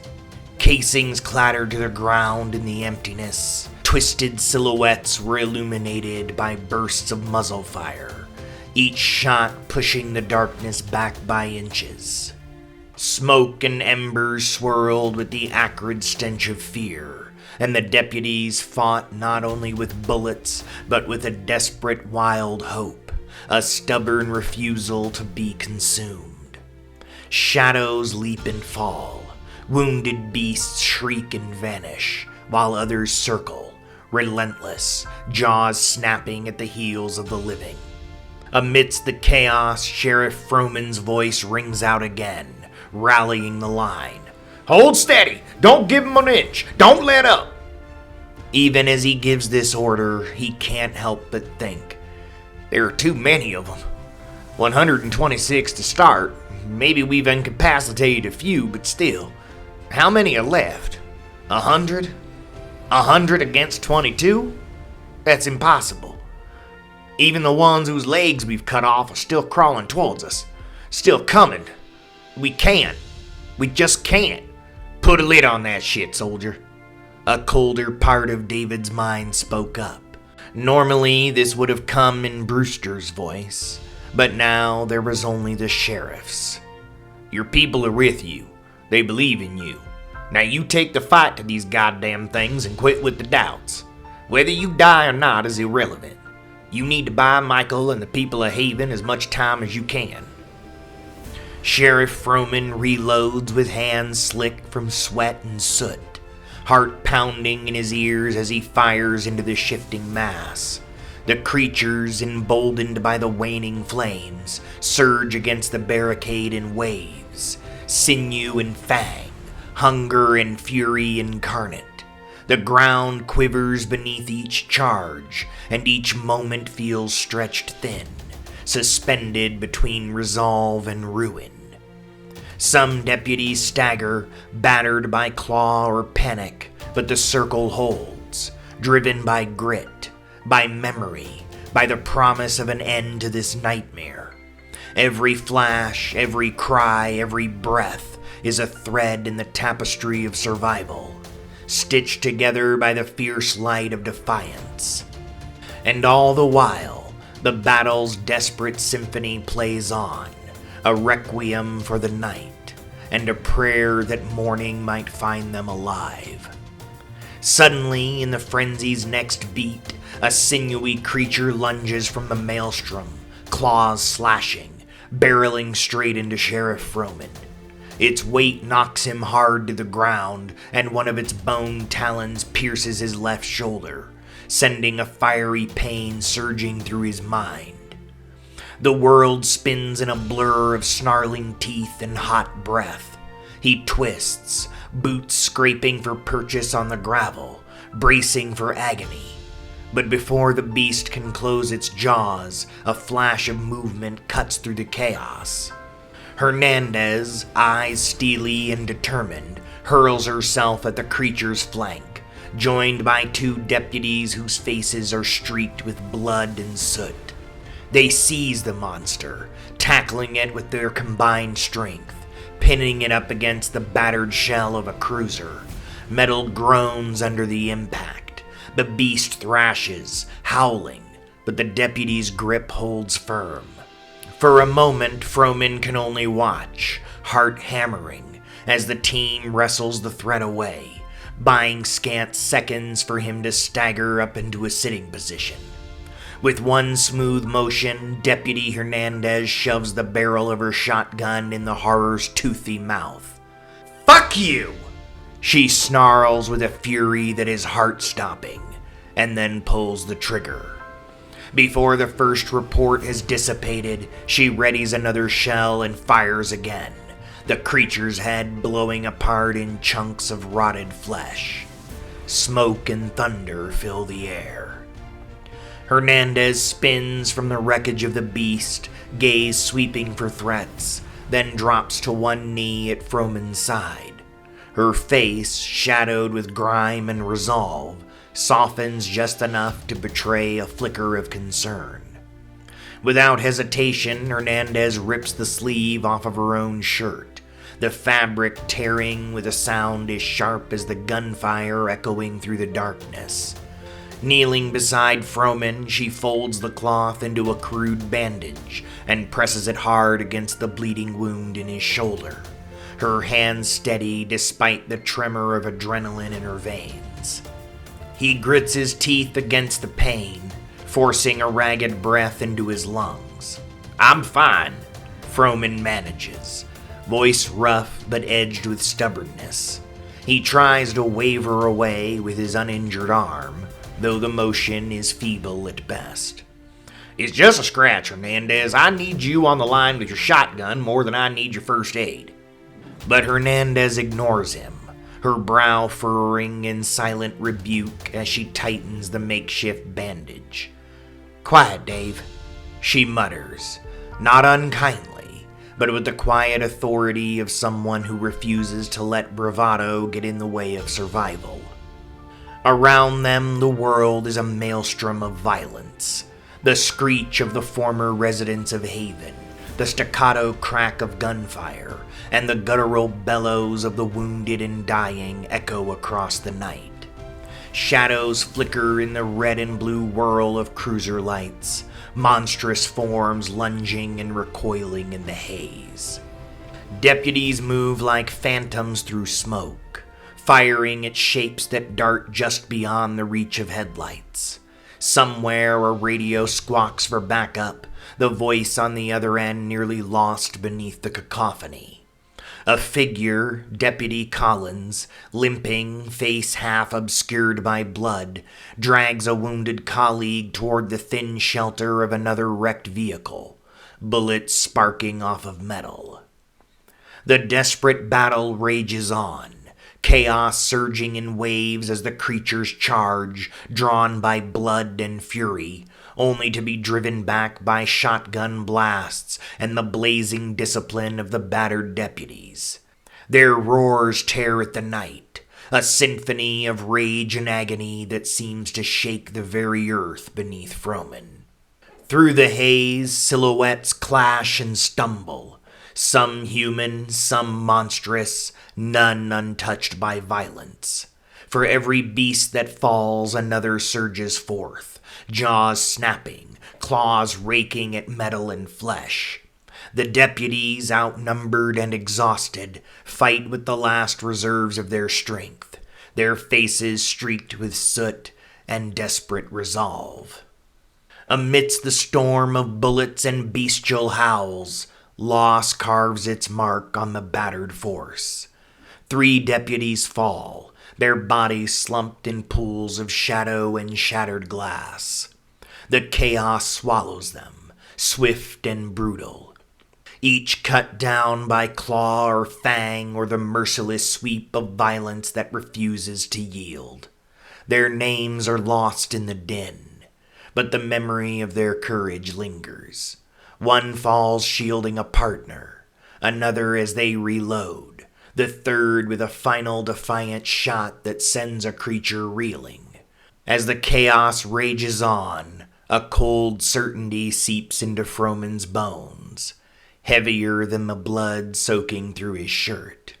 A: Casings clattered to the ground in the emptiness. Twisted silhouettes were illuminated by bursts of muzzle fire, each shot pushing the darkness back by inches. Smoke and embers swirled with the acrid stench of fear, and the deputies fought not only with bullets, but with a desperate wild hope, a stubborn refusal to be consumed. Shadows leap and fall, wounded beasts shriek and vanish, while others circle, relentless, jaws snapping at the heels of the living. Amidst the chaos, Sheriff Froman's voice rings out again, rallying the line.
C: "Hold steady! Don't give him an inch! Don't let up!"
A: Even as he gives this order, he can't help but think, there are too many of them. 126 to start. Maybe we've incapacitated a few, but still. How many are left? 100? 100 against 22? That's impossible. Even the ones whose legs we've cut off are still crawling towards us. Still coming. We can't. We just can't. Put a lid on that shit, soldier. A colder part of David's mind spoke up. Normally, this would have come in Brewster's voice, but now there was only the sheriff's.
C: Your people are with you. They believe in you. Now you take the fight to these goddamn things and quit with the doubts. Whether you die or not is irrelevant. You need to buy Michael and the people of Haven as much time as you can.
A: Sheriff Froman reloads with hands slick from sweat and soot, heart pounding in his ears as he fires into the shifting mass. The creatures, emboldened by the waning flames, surge against the barricade in waves, sinew and fang, hunger and fury incarnate. The ground quivers beneath each charge, and each moment feels stretched thin, suspended between resolve and ruin. Some deputies stagger, battered by claw or panic, but the circle holds, driven by grit, by memory, by the promise of an end to this nightmare. Every flash, every cry, every breath is a thread in the tapestry of survival, stitched together by the fierce light of defiance. And all the while, the battle's desperate symphony plays on, a requiem for the night, and a prayer that morning might find them alive. Suddenly, in the frenzy's next beat, a sinewy creature lunges from the maelstrom, claws slashing, barreling straight into Sheriff Froman. Its weight knocks him hard to the ground, and one of its bone talons pierces his left shoulder, sending a fiery pain surging through his mind. The world spins in a blur of snarling teeth and hot breath. He twists, boots scraping for purchase on the gravel, bracing for agony. But before the beast can close its jaws, a flash of movement cuts through the chaos. Hernandez, eyes steely and determined, hurls herself at the creature's flank, joined by two deputies whose faces are streaked with blood and soot. They seize the monster, tackling it with their combined strength, pinning it up against the battered shell of a cruiser. Metal groans under the impact. The beast thrashes, howling, but the deputy's grip holds firm. For a moment, Froman can only watch, heart hammering, as the team wrestles the threat away, buying scant seconds for him to stagger up into a sitting position. With one smooth motion, Deputy Hernandez shoves the barrel of her shotgun in the horror's toothy mouth.
C: Fuck you!
A: She snarls with a fury that is heart-stopping, and then pulls the trigger. Before the first report has dissipated, she readies another shell and fires again, the creature's head blowing apart in chunks of rotted flesh. Smoke and thunder fill the air. Hernandez spins from the wreckage of the beast, gaze sweeping for threats, then drops to one knee at Froman's side. Her face, shadowed with grime and resolve, softens just enough to betray a flicker of concern. Without hesitation, Hernandez rips the sleeve off of her own shirt, the fabric tearing with a sound as sharp as the gunfire echoing through the darkness. Kneeling beside Froman, she folds the cloth into a crude bandage and presses it hard against the bleeding wound in his shoulder, her hands steady despite the tremor of adrenaline in her veins. He grits his teeth against the pain, forcing a ragged breath into his lungs.
C: I'm fine,
A: Froman manages, voice rough but edged with stubbornness. He tries to waver away with his uninjured arm, though the motion is feeble at best.
C: It's just a scratch, Hernandez. I need you on the line with your shotgun more than I need your first aid.
A: But Hernandez ignores him, her brow furrowing in silent rebuke as she tightens the makeshift bandage. "Quiet, Dave," she mutters, not unkindly, but with the quiet authority of someone who refuses to let bravado get in the way of survival. Around them, the world is a maelstrom of violence. The screech of the former residents of Haven, the staccato crack of gunfire, and the guttural bellows of the wounded and dying echo across the night. Shadows flicker in the red and blue whirl of cruiser lights, monstrous forms lunging and recoiling in the haze. Deputies move like phantoms through smoke, firing at shapes that dart just beyond the reach of headlights. Somewhere a radio squawks for backup, the voice on the other end nearly lost beneath the cacophony. A figure, Deputy Collins, limping, face half obscured by blood, drags a wounded colleague toward the thin shelter of another wrecked vehicle, bullets sparking off of metal. The desperate battle rages on, chaos surging in waves as the creatures charge, drawn by blood and fury, only to be driven back by shotgun blasts and the blazing discipline of the battered deputies. Their roars tear at the night, a symphony of rage and agony that seems to shake the very earth beneath Froman. Through the haze, silhouettes clash and stumble, some human, some monstrous, none untouched by violence. For every beast that falls, another surges forth, jaws snapping, claws raking at metal and flesh. The deputies, outnumbered and exhausted, fight with the last reserves of their strength, their faces streaked with soot and desperate resolve. Amidst the storm of bullets and bestial howls, loss carves its mark on the battered force. 3 deputies fall, their bodies slumped in pools of shadow and shattered glass. The chaos swallows them, swift and brutal. Each cut down by claw or fang or the merciless sweep of violence that refuses to yield. Their names are lost in the din, but the memory of their courage lingers. One falls shielding a partner, another as they reload, the third with a final defiant shot that sends a creature reeling. As the chaos rages on, a cold certainty seeps into Froman's bones, heavier than the blood soaking through his shirt.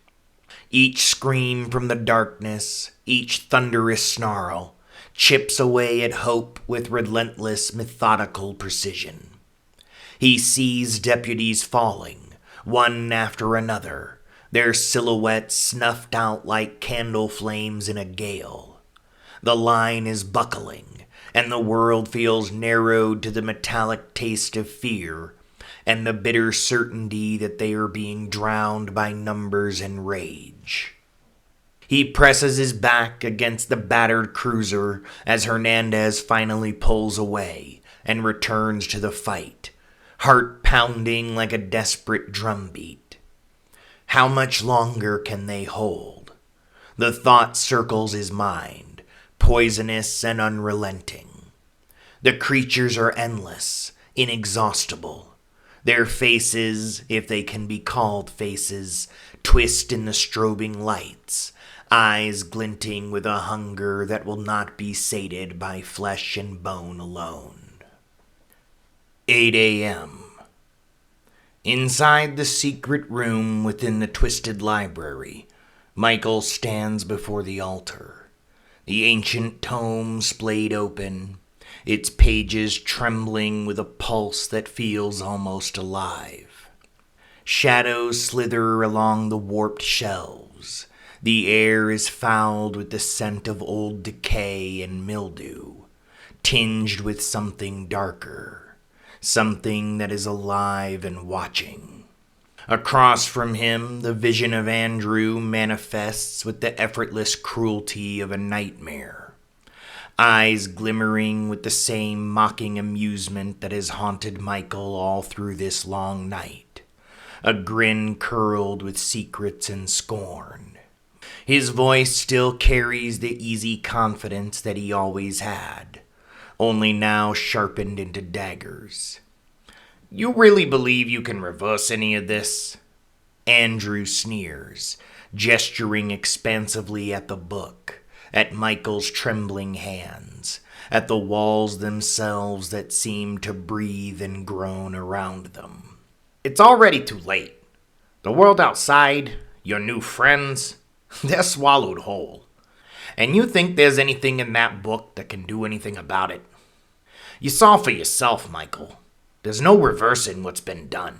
A: Each scream from the darkness, each thunderous snarl, chips away at hope with relentless, methodical precision. He sees deputies falling, one after another, their silhouettes snuffed out like candle flames in a gale. The line is buckling, and the world feels narrowed to the metallic taste of fear and the bitter certainty that they are being drowned by numbers and rage. He presses his back against the battered cruiser as Hernandez finally pulls away and returns to the fight, heart pounding like a desperate drumbeat. How much longer can they hold? The thought circles his mind, poisonous and unrelenting. The creatures are endless, inexhaustible. Their faces, if they can be called faces, twist in the strobing lights, eyes glinting with a hunger that will not be sated by flesh and bone alone. 8 a.m. Inside the secret room within the twisted library, Michael stands before the altar, the ancient tome splayed open, its pages trembling with a pulse that feels almost alive. Shadows slither along the warped shelves. The air is fouled with the scent of old decay and mildew, tinged with something darker. Something that is alive and watching. Across from him, the vision of Andrew manifests with the effortless cruelty of a nightmare. Eyes glimmering with the same mocking amusement that has haunted Michael all through this long night. A grin curled with secrets and scorn. His voice still carries the easy confidence that he always had, only now sharpened into daggers.
C: You really believe you can reverse any of this?
A: Andrew sneers, gesturing expansively at the book, at Michael's trembling hands, at the walls themselves that seem to breathe and groan around them.
C: It's already too late. The world outside, your new friends, they're swallowed whole. And you think there's anything in that book that can do anything about it? You saw for yourself, Michael. There's no reversing what's been done.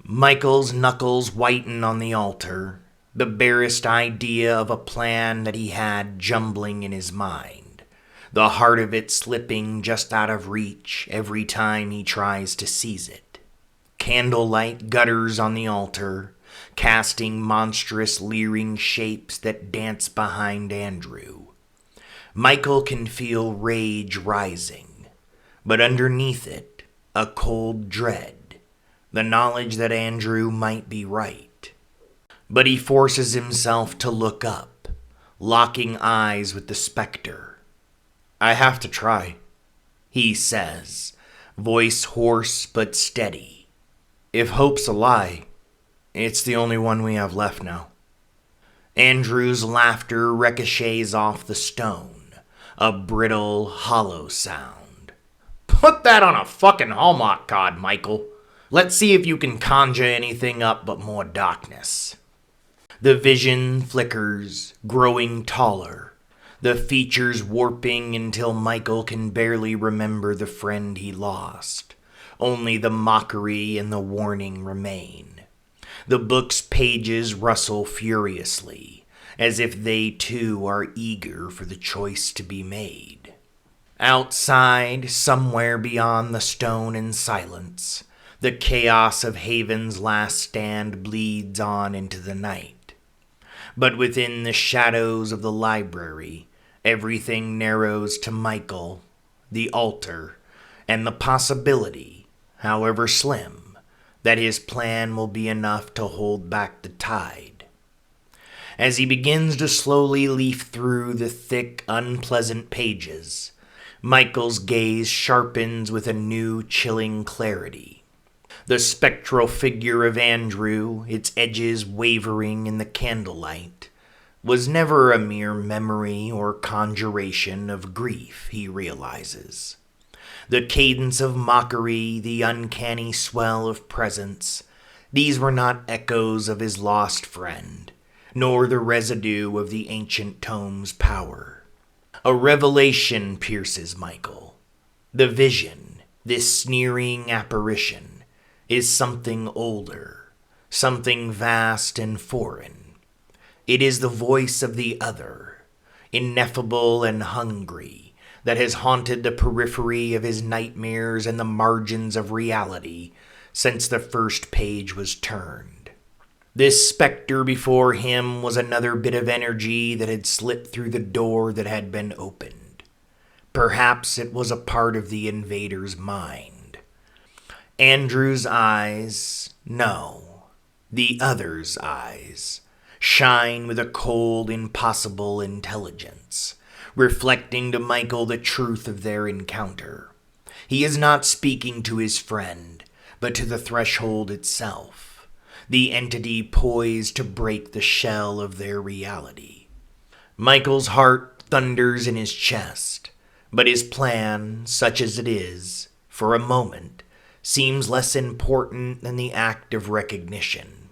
A: Michael's knuckles whiten on the altar, the barest idea of a plan that he had jumbling in his mind, the heart of it slipping just out of reach every time he tries to seize it. Candlelight gutters on the altar, casting monstrous leering shapes that dance behind Andrew. Michael can feel rage rising, but underneath it, a cold dread. The knowledge that Andrew might be right. But he forces himself to look up, locking eyes with the specter. "I have to try," he says, voice hoarse but steady. "If hope's a lie, it's the only one we have left now." Andrew's laughter ricochets off the stone, a brittle, hollow sound.
C: Put that on a fucking Hallmark card, Michael. Let's see if you can conjure anything up but more darkness.
A: The vision flickers, growing taller, the features warping until Michael can barely remember the friend he lost. Only the mockery and the warning remain. The book's pages rustle furiously, as if they too are eager for the choice to be made. Outside, somewhere beyond the stone and silence, the chaos of Haven's last stand bleeds on into the night. But within the shadows of the library, everything narrows to Michael, the altar, and the possibility, however slim, that his plan will be enough to hold back the tide. As he begins to slowly leaf through the thick, unpleasant pages, Michael's gaze sharpens with a new, chilling clarity. The spectral figure of Andrew, its edges wavering in the candlelight, was never a mere memory or conjuration of grief, he realizes. The cadence of mockery, the uncanny swell of presence, these were not echoes of his lost friend, nor the residue of the ancient tome's power. A revelation pierces Michael. The vision, this sneering apparition, is something older, something vast and foreign. It is the voice of the other, ineffable and hungry, that has haunted the periphery of his nightmares and the margins of reality since the first page was turned. This specter before him was another bit of energy that had slipped through the door that had been opened. Perhaps it was a part of the invader's mind. Andrew's eyes, no, the other's eyes, shine with a cold, impossible intelligence, reflecting to Michael the truth of their encounter. He is not speaking to his friend, but to the threshold itself, the entity poised to break the shell of their reality. Michael's heart thunders in his chest, but his plan, such as it is, for a moment, seems less important than the act of recognition.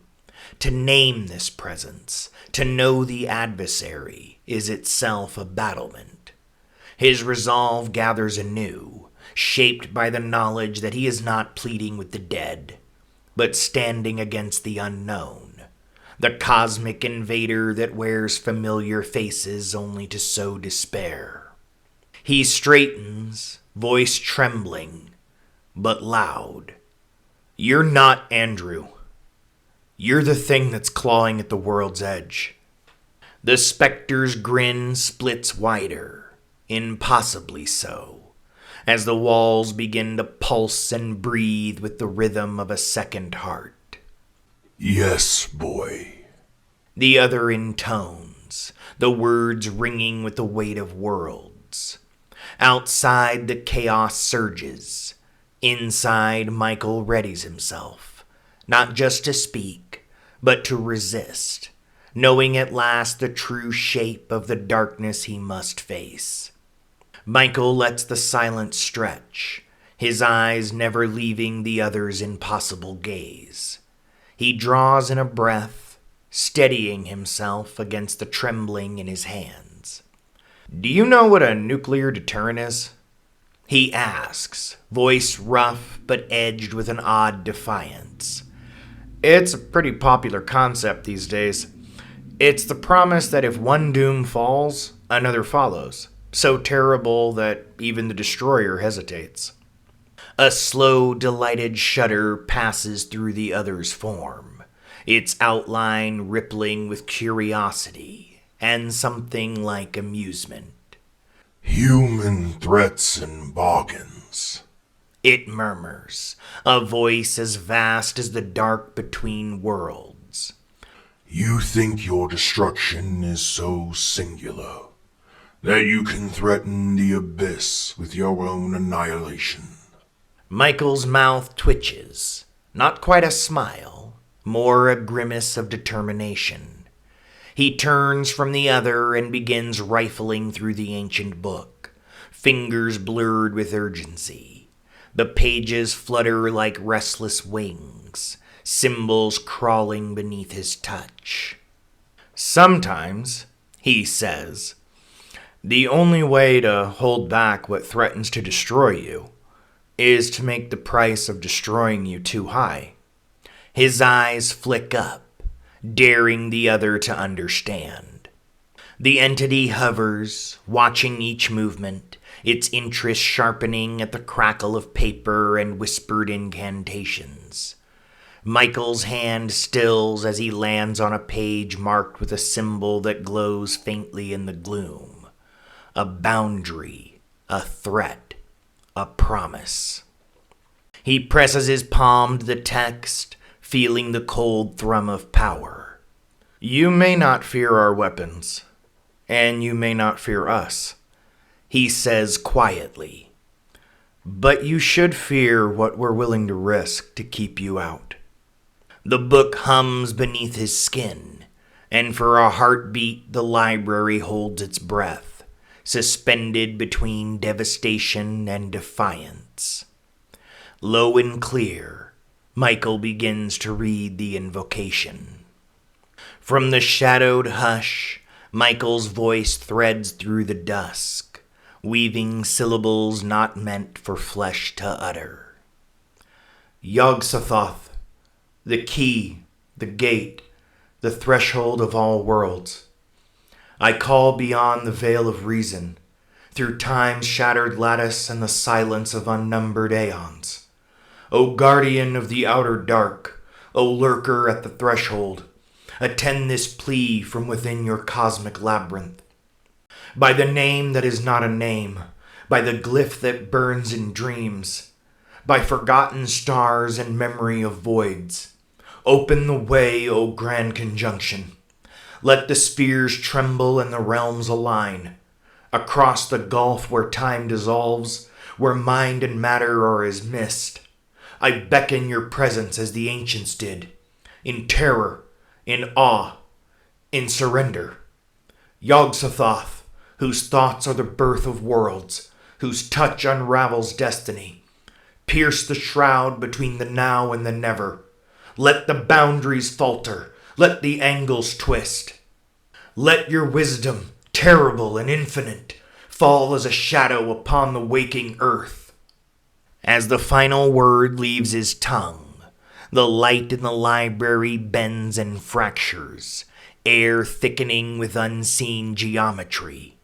A: To name this presence, to know the adversary, is itself a battlement. His resolve gathers anew, shaped by the knowledge that he is not pleading with the dead, but standing against the unknown, the cosmic invader that wears familiar faces only to sow despair. He straightens, voice trembling, but loud. "You're not Andrew. You're the thing that's clawing at the world's edge." The specter's grin splits wider, impossibly so, as the walls begin to pulse and breathe with the rhythm of a second heart.
B: "Yes, boy,"
A: the other intones, the words ringing with the weight of worlds. Outside, the chaos surges. Inside, Michael readies himself, not just to speak, but to resist, knowing at last the true shape of the darkness he must face. Michael lets the silence stretch, his eyes never leaving the other's impossible gaze. He draws in a breath, steadying himself against the trembling in his hands.
C: Do you know what a nuclear deterrent is? He asks, voice rough but edged with an odd defiance. It's a pretty popular concept these days. It's the promise that if one doom falls, another follows, so terrible that even the destroyer hesitates. A slow, delighted shudder passes through the other's form, its outline rippling with curiosity and something like amusement.
B: Human threats and bargains.
C: It murmurs, a voice as vast as the dark between worlds.
B: You think your destruction is so singular that you can threaten the abyss with your own annihilation.
C: Michael's mouth twitches, not quite a smile, more a grimace of determination. He turns from the other and begins rifling through the ancient book, fingers blurred with urgency. The pages flutter like restless wings, symbols crawling beneath his touch. Sometimes, he says, the only way to hold back what threatens to destroy you is to make the price of destroying you too high. His eyes flick up, daring the other to understand. The entity hovers, watching each movement, its interest sharpening at the crackle of paper and whispered incantations. Michael's hand stills as he lands on a page marked with a symbol that glows faintly in the gloom. A boundary, a threat, a promise. He presses his palm to the text, feeling the cold thrum of power. You may not fear our weapons, and you may not fear us, he says quietly. But you should fear what we're willing to risk to keep you out. The book hums beneath his skin, and for a heartbeat the library holds its breath, suspended between devastation and defiance. Low and clear, Michael begins to read the invocation. From the shadowed hush, Michael's voice threads through the dusk, weaving syllables not meant for flesh to utter. Yog-Sothoth, the key, the gate, the threshold of all worlds. I call beyond the veil of reason, through time's shattered lattice and the silence of unnumbered aeons. O guardian of the outer dark, O lurker at the threshold, attend this plea from within your cosmic labyrinth. By the name that is not a name, by the glyph that burns in dreams, by forgotten stars and memory of voids, open the way, O grand conjunction. Let the spheres tremble and the realms align. Across the gulf where time dissolves, where mind and matter are as mist, I beckon your presence as the ancients did, in terror, in awe, in surrender. Yog-Sothoth, whose thoughts are the birth of worlds, whose touch unravels destiny, pierce the shroud between the now and the never. Let the boundaries falter, let the angles twist. Let your wisdom, terrible and infinite, fall as a shadow upon the waking earth. As the final word leaves his tongue, the light in the library bends and fractures, air thickening with unseen geometry.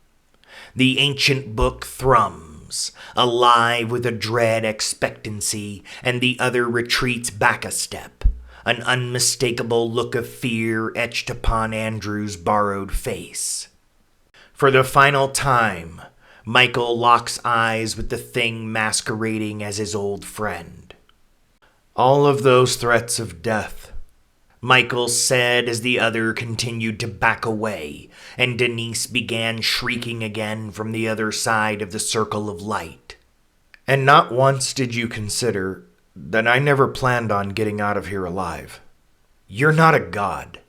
C: The ancient book thrums, alive with a dread expectancy, and the other retreats back a step, an unmistakable look of fear etched upon Andrew's borrowed face. For the final time, Michael locks eyes with the thing masquerading as his old friend. All of those threats of death, Michael said as the other continued to back away, and Denise began shrieking again from the other side of the circle of light. And not once did you consider that I never planned on getting out of here alive. You're not a god.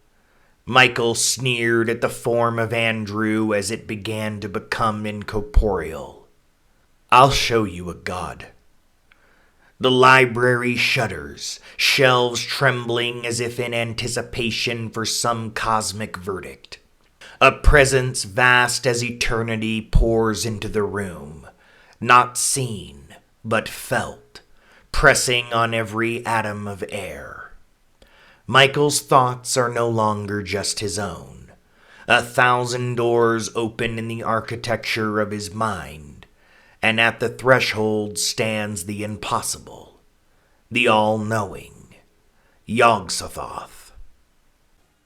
C: Michael sneered at the form of Andrew as it began to become incorporeal. I'll show you a god. The library shudders, shelves trembling as if in anticipation for some cosmic verdict.
A: A presence vast as eternity pours into the room, not seen, but felt, pressing on every atom of air. Michael's thoughts are no longer just his own. 1,000 doors open in the architecture of his mind, and at the threshold stands the impossible, the all-knowing, Yog-Sothoth.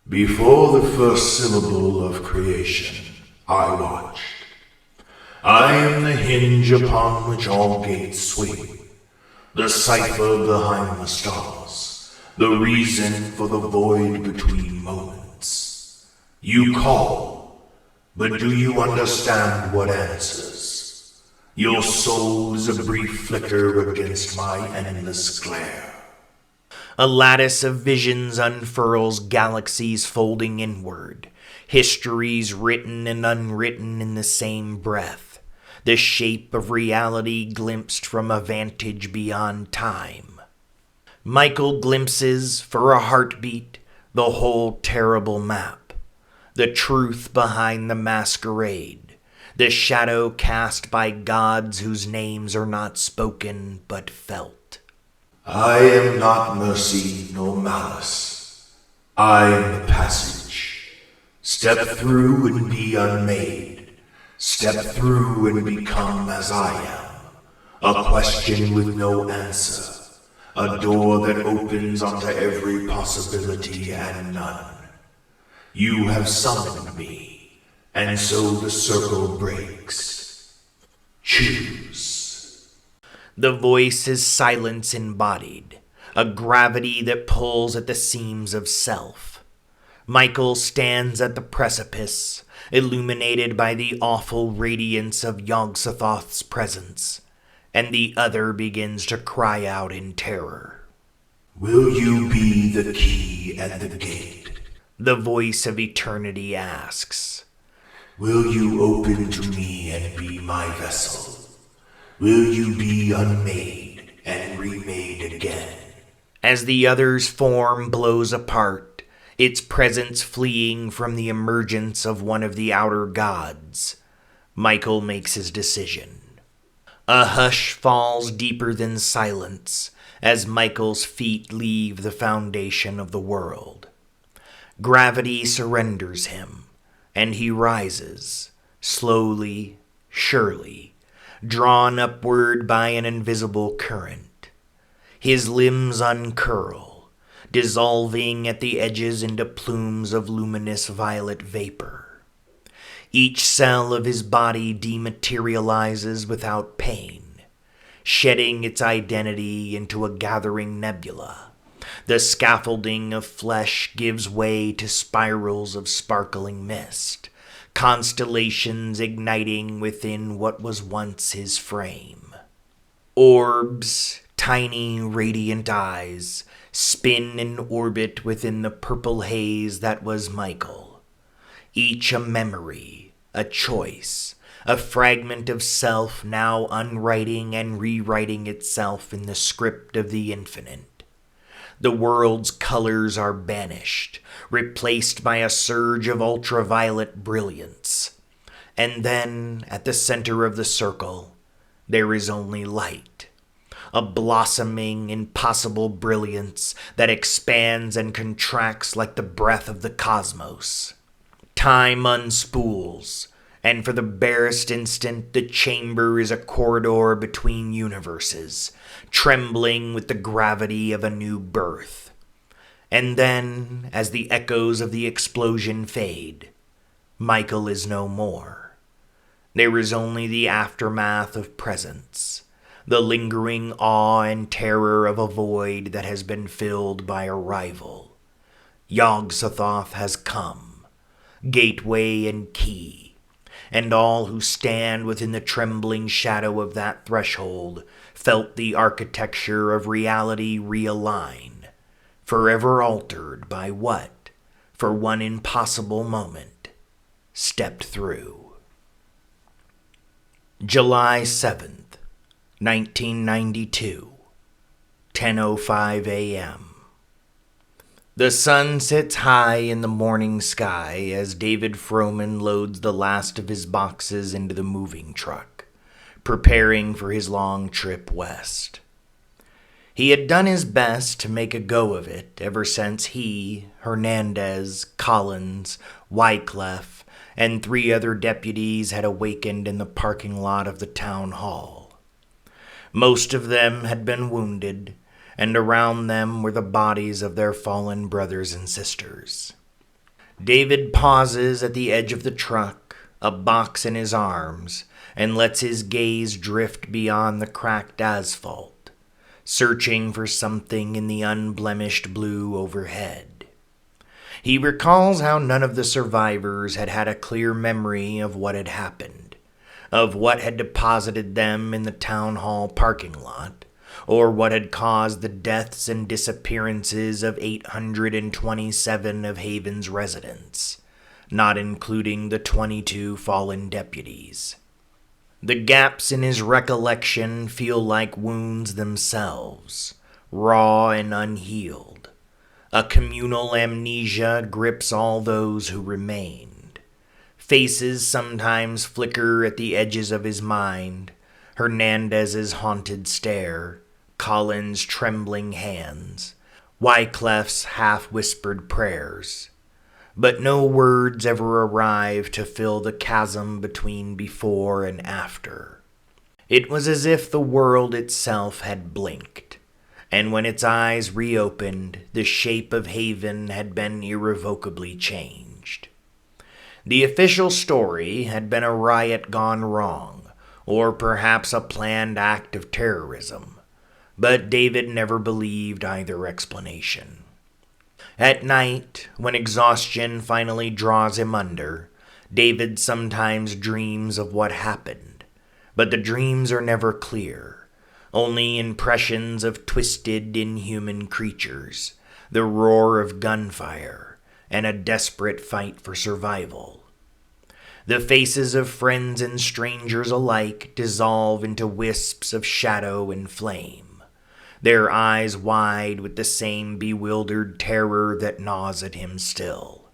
B: Before the first syllable of creation, I watched. I am the hinge upon which all gates swing, the cipher behind the stars, the reason for the void between moments. You call, but do you understand what answers? Your soul is a brief flicker against my endless glare.
A: A lattice of visions unfurls, galaxies folding inward, histories written and unwritten in the same breath, the shape of reality glimpsed from a vantage beyond time. Michael glimpses, for a heartbeat, the whole terrible map, the truth behind the masquerade, the shadow cast by gods whose names are not spoken but felt.
B: I am not mercy nor malice. I am the passage. Step through and be unmade. Step through and become as I am. A question with no answer. A door that opens onto every possibility and none. You have summoned me, and so the circle breaks. Choose.
A: The voice is silence embodied, a gravity that pulls at the seams of self. Michael stands at the precipice, illuminated by the awful radiance of Yog-Sothoth's presence, and the other begins to cry out in terror.
B: Will you be the key at the gate?
A: The voice of eternity asks.
B: Will you open to me and be my vessel? Will you be unmade and remade again?
A: As the other's form blows apart, its presence fleeing from the emergence of one of the outer gods, Michael makes his decision. A hush falls deeper than silence as Michael's feet leave the foundation of the world. Gravity surrenders him, and he rises, slowly, surely, drawn upward by an invisible current. His limbs uncurl, dissolving at the edges into plumes of luminous violet vapor. Each cell of his body dematerializes without pain, shedding its identity into a gathering nebula. The scaffolding of flesh gives way to spirals of sparkling mist, constellations igniting within what was once his frame. Orbs, tiny radiant eyes, spin in orbit within the purple haze that was Michael. Each a memory, a choice, a fragment of self now unwriting and rewriting itself in the script of the infinite. The world's colors are banished, replaced by a surge of ultraviolet brilliance. And then, at the center of the circle, there is only light. A blossoming, impossible brilliance that expands and contracts like the breath of the cosmos. Time unspools, and for the barest instant the chamber is a corridor between universes, trembling with the gravity of a new birth. And then, as the echoes of the explosion fade, Michael is no more. There is only the aftermath of presence, the lingering awe and terror of a void that has been filled by arrival. Yog-Sothoth has come, gateway and key, and all who stand within the trembling shadow of that threshold felt the architecture of reality realign, forever altered by what, for one impossible moment, stepped through. July 7th, 1992, 10:05 a.m. The sun sits high in the morning sky as David Froman loads the last of his boxes into the moving truck, preparing for his long trip west. He had done his best to make a go of it ever since he, Hernandez, Collins, Wyclef, and 3 other deputies had awakened in the parking lot of the town hall. Most of them had been wounded, and around them were the bodies of their fallen brothers and sisters. David pauses at the edge of the truck, a box in his arms, and lets his gaze drift beyond the cracked asphalt, searching for something in the unblemished blue overhead. He recalls how none of the survivors had had a clear memory of what had happened, of what had deposited them in the town hall parking lot, or what had caused the deaths and disappearances of 827 of Haven's residents, not including the 22 fallen deputies. The gaps in his recollection feel like wounds themselves, raw and unhealed. A communal amnesia grips all those who remained. Faces sometimes flicker at the edges of his mind, Hernandez's haunted stare, Collins' trembling hands, Wyclef's half-whispered prayers. But no words ever arrive to fill the chasm between before and after. It was as if the world itself had blinked, and when its eyes reopened, the shape of Haven had been irrevocably changed. The official story had been a riot gone wrong, or perhaps a planned act of terrorism. But David never believed either explanation. At night, when exhaustion finally draws him under, David sometimes dreams of what happened, but the dreams are never clear, only impressions of twisted, inhuman creatures, the roar of gunfire, and a desperate fight for survival. The faces of friends and strangers alike dissolve into wisps of shadow and flame, their eyes wide with the same bewildered terror that gnaws at him still.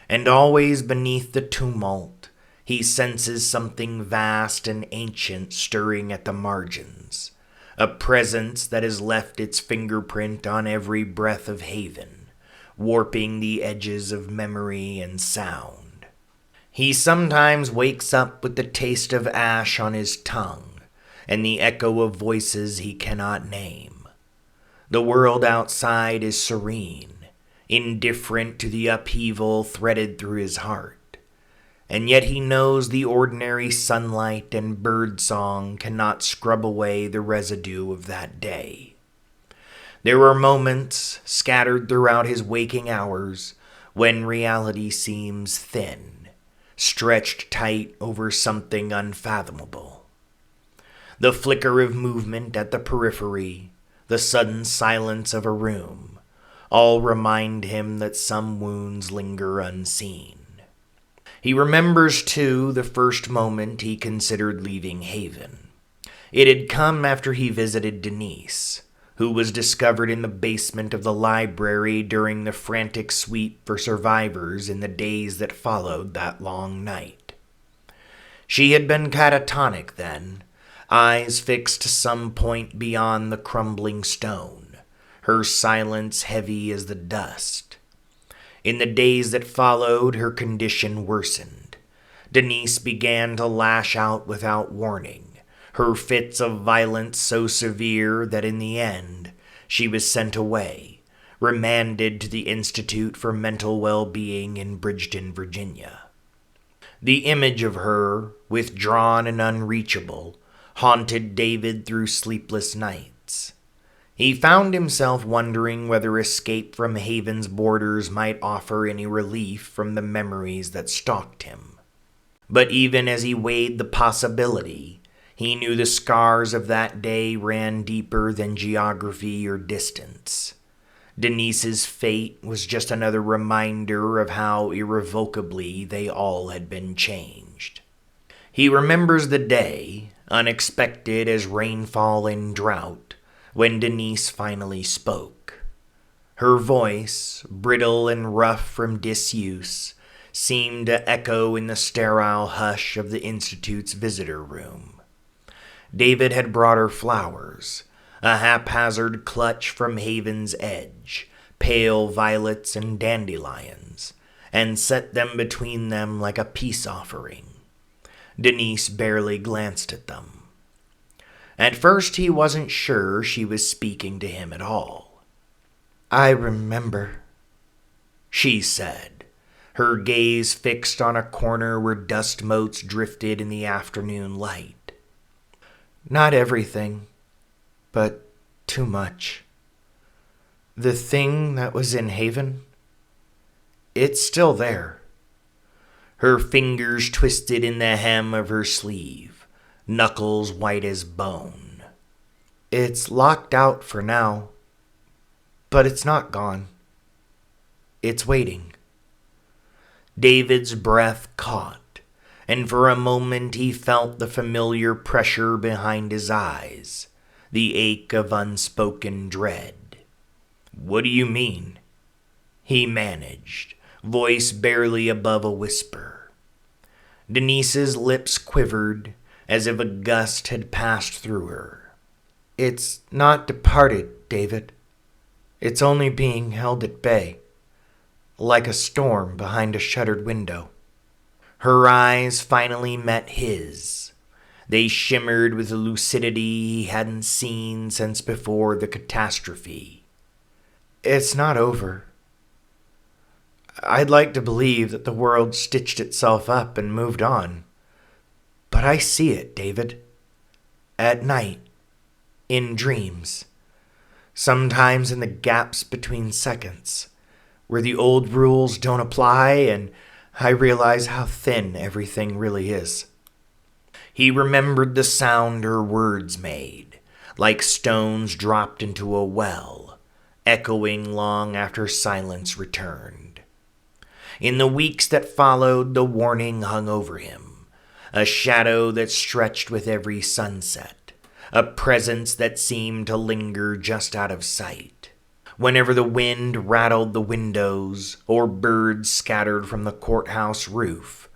A: And always beneath the tumult, he senses something vast and ancient stirring at the margins, a presence that has left its fingerprint on every breath of Haven, warping the edges of memory and sound. He sometimes wakes up with the taste of ash on his tongue, and the echo of voices he cannot name. The world outside is serene, indifferent to the upheaval threaded through his heart, and yet he knows the ordinary sunlight and birdsong cannot scrub away the residue of that day. There are moments, scattered throughout his waking hours, when reality seems thin, stretched tight over something unfathomable. The flicker of movement at the periphery, the sudden silence of a room, all remind him that some wounds linger unseen. He remembers, too, the first moment he considered leaving Haven. It had come after he visited Denise, who was discovered in the basement of the library during the frantic sweep for survivors in the days that followed that long night. She had been catatonic then, eyes fixed to some point beyond the crumbling stone, her silence heavy as the dust. In the days that followed, her condition worsened. Denise began to lash out without warning, her fits of violence so severe that in the end, she was sent away, remanded to the Institute for Mental Well-Being in Bridgeton, Virginia. The image of her, withdrawn and unreachable, haunted David through sleepless nights. He found himself wondering whether escape from Haven's borders might offer any relief from the memories that stalked him. But even as he weighed the possibility, he knew the scars of that day ran deeper than geography or distance. Denise's fate was just another reminder of how irrevocably they all had been changed. He remembers the day, unexpected as rainfall and drought, when Denise finally spoke. Her voice, brittle and rough from disuse, seemed to echo in the sterile hush of the Institute's visitor room. David had brought her flowers, a haphazard clutch from Haven's Edge, pale violets and dandelions, and set them between them like a peace offering. Denise barely glanced at them. At first he wasn't sure she was speaking to him at all. "I remember," she said, her gaze fixed on a corner where dust motes drifted in the afternoon light. "Not everything, but too much. The thing that was in Haven, it's still there." Her fingers twisted in the hem of her sleeve, knuckles white as bone. "It's locked out for now, but it's not gone. It's waiting." David's breath caught, and for a moment he felt the familiar pressure behind his eyes, the ache of unspoken dread. "What do you mean?" he managed, voice barely above a whisper. Denise's lips quivered as if a gust had passed through her. "It's not departed, David. It's only being held at bay, like a storm behind a shuttered window." Her eyes finally met his. They shimmered with a lucidity he hadn't seen since before the catastrophe. "It's not over. I'd like to believe that the world stitched itself up and moved on. But I see it, David. At night, in dreams. Sometimes in the gaps between seconds, where the old rules don't apply and I realize how thin everything really is." He remembered the sound her words made, like stones dropped into a well, echoing long after silence returned. In the weeks that followed, the warning hung over him, a shadow that stretched with every sunset, a presence that seemed to linger just out of sight. Whenever the wind rattled the windows or birds scattered from the courthouse roof,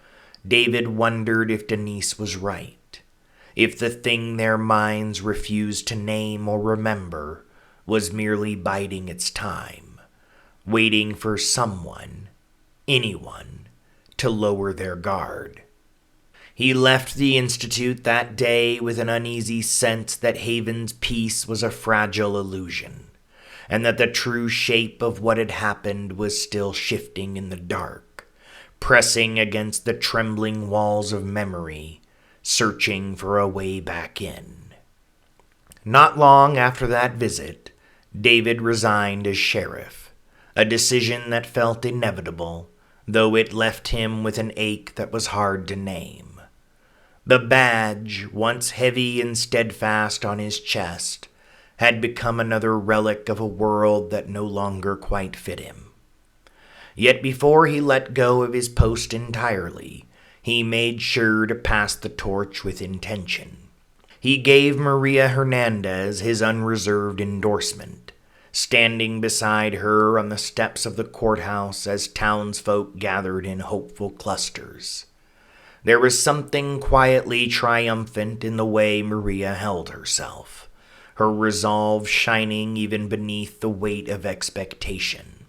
A: David wondered if Denise was right, if the thing their minds refused to name or remember was merely biding its time, waiting for someone, anyone, to lower their guard. He left the Institute that day with an uneasy sense that Haven's peace was a fragile illusion, and that the true shape of what had happened was still shifting in the dark, pressing against the trembling walls of memory, searching for a way back in. Not long after that visit, David resigned as sheriff, a decision that felt inevitable, though it left him with an ache that was hard to name. The badge, once heavy and steadfast on his chest, had become another relic of a world that no longer quite fit him. Yet before he let go of his post entirely, he made sure to pass the torch with intention. He gave Maria Hernandez his unreserved endorsement, standing beside her on the steps of the courthouse as townsfolk gathered in hopeful clusters. There was something quietly triumphant in the way Maria held herself, her resolve shining even beneath the weight of expectation.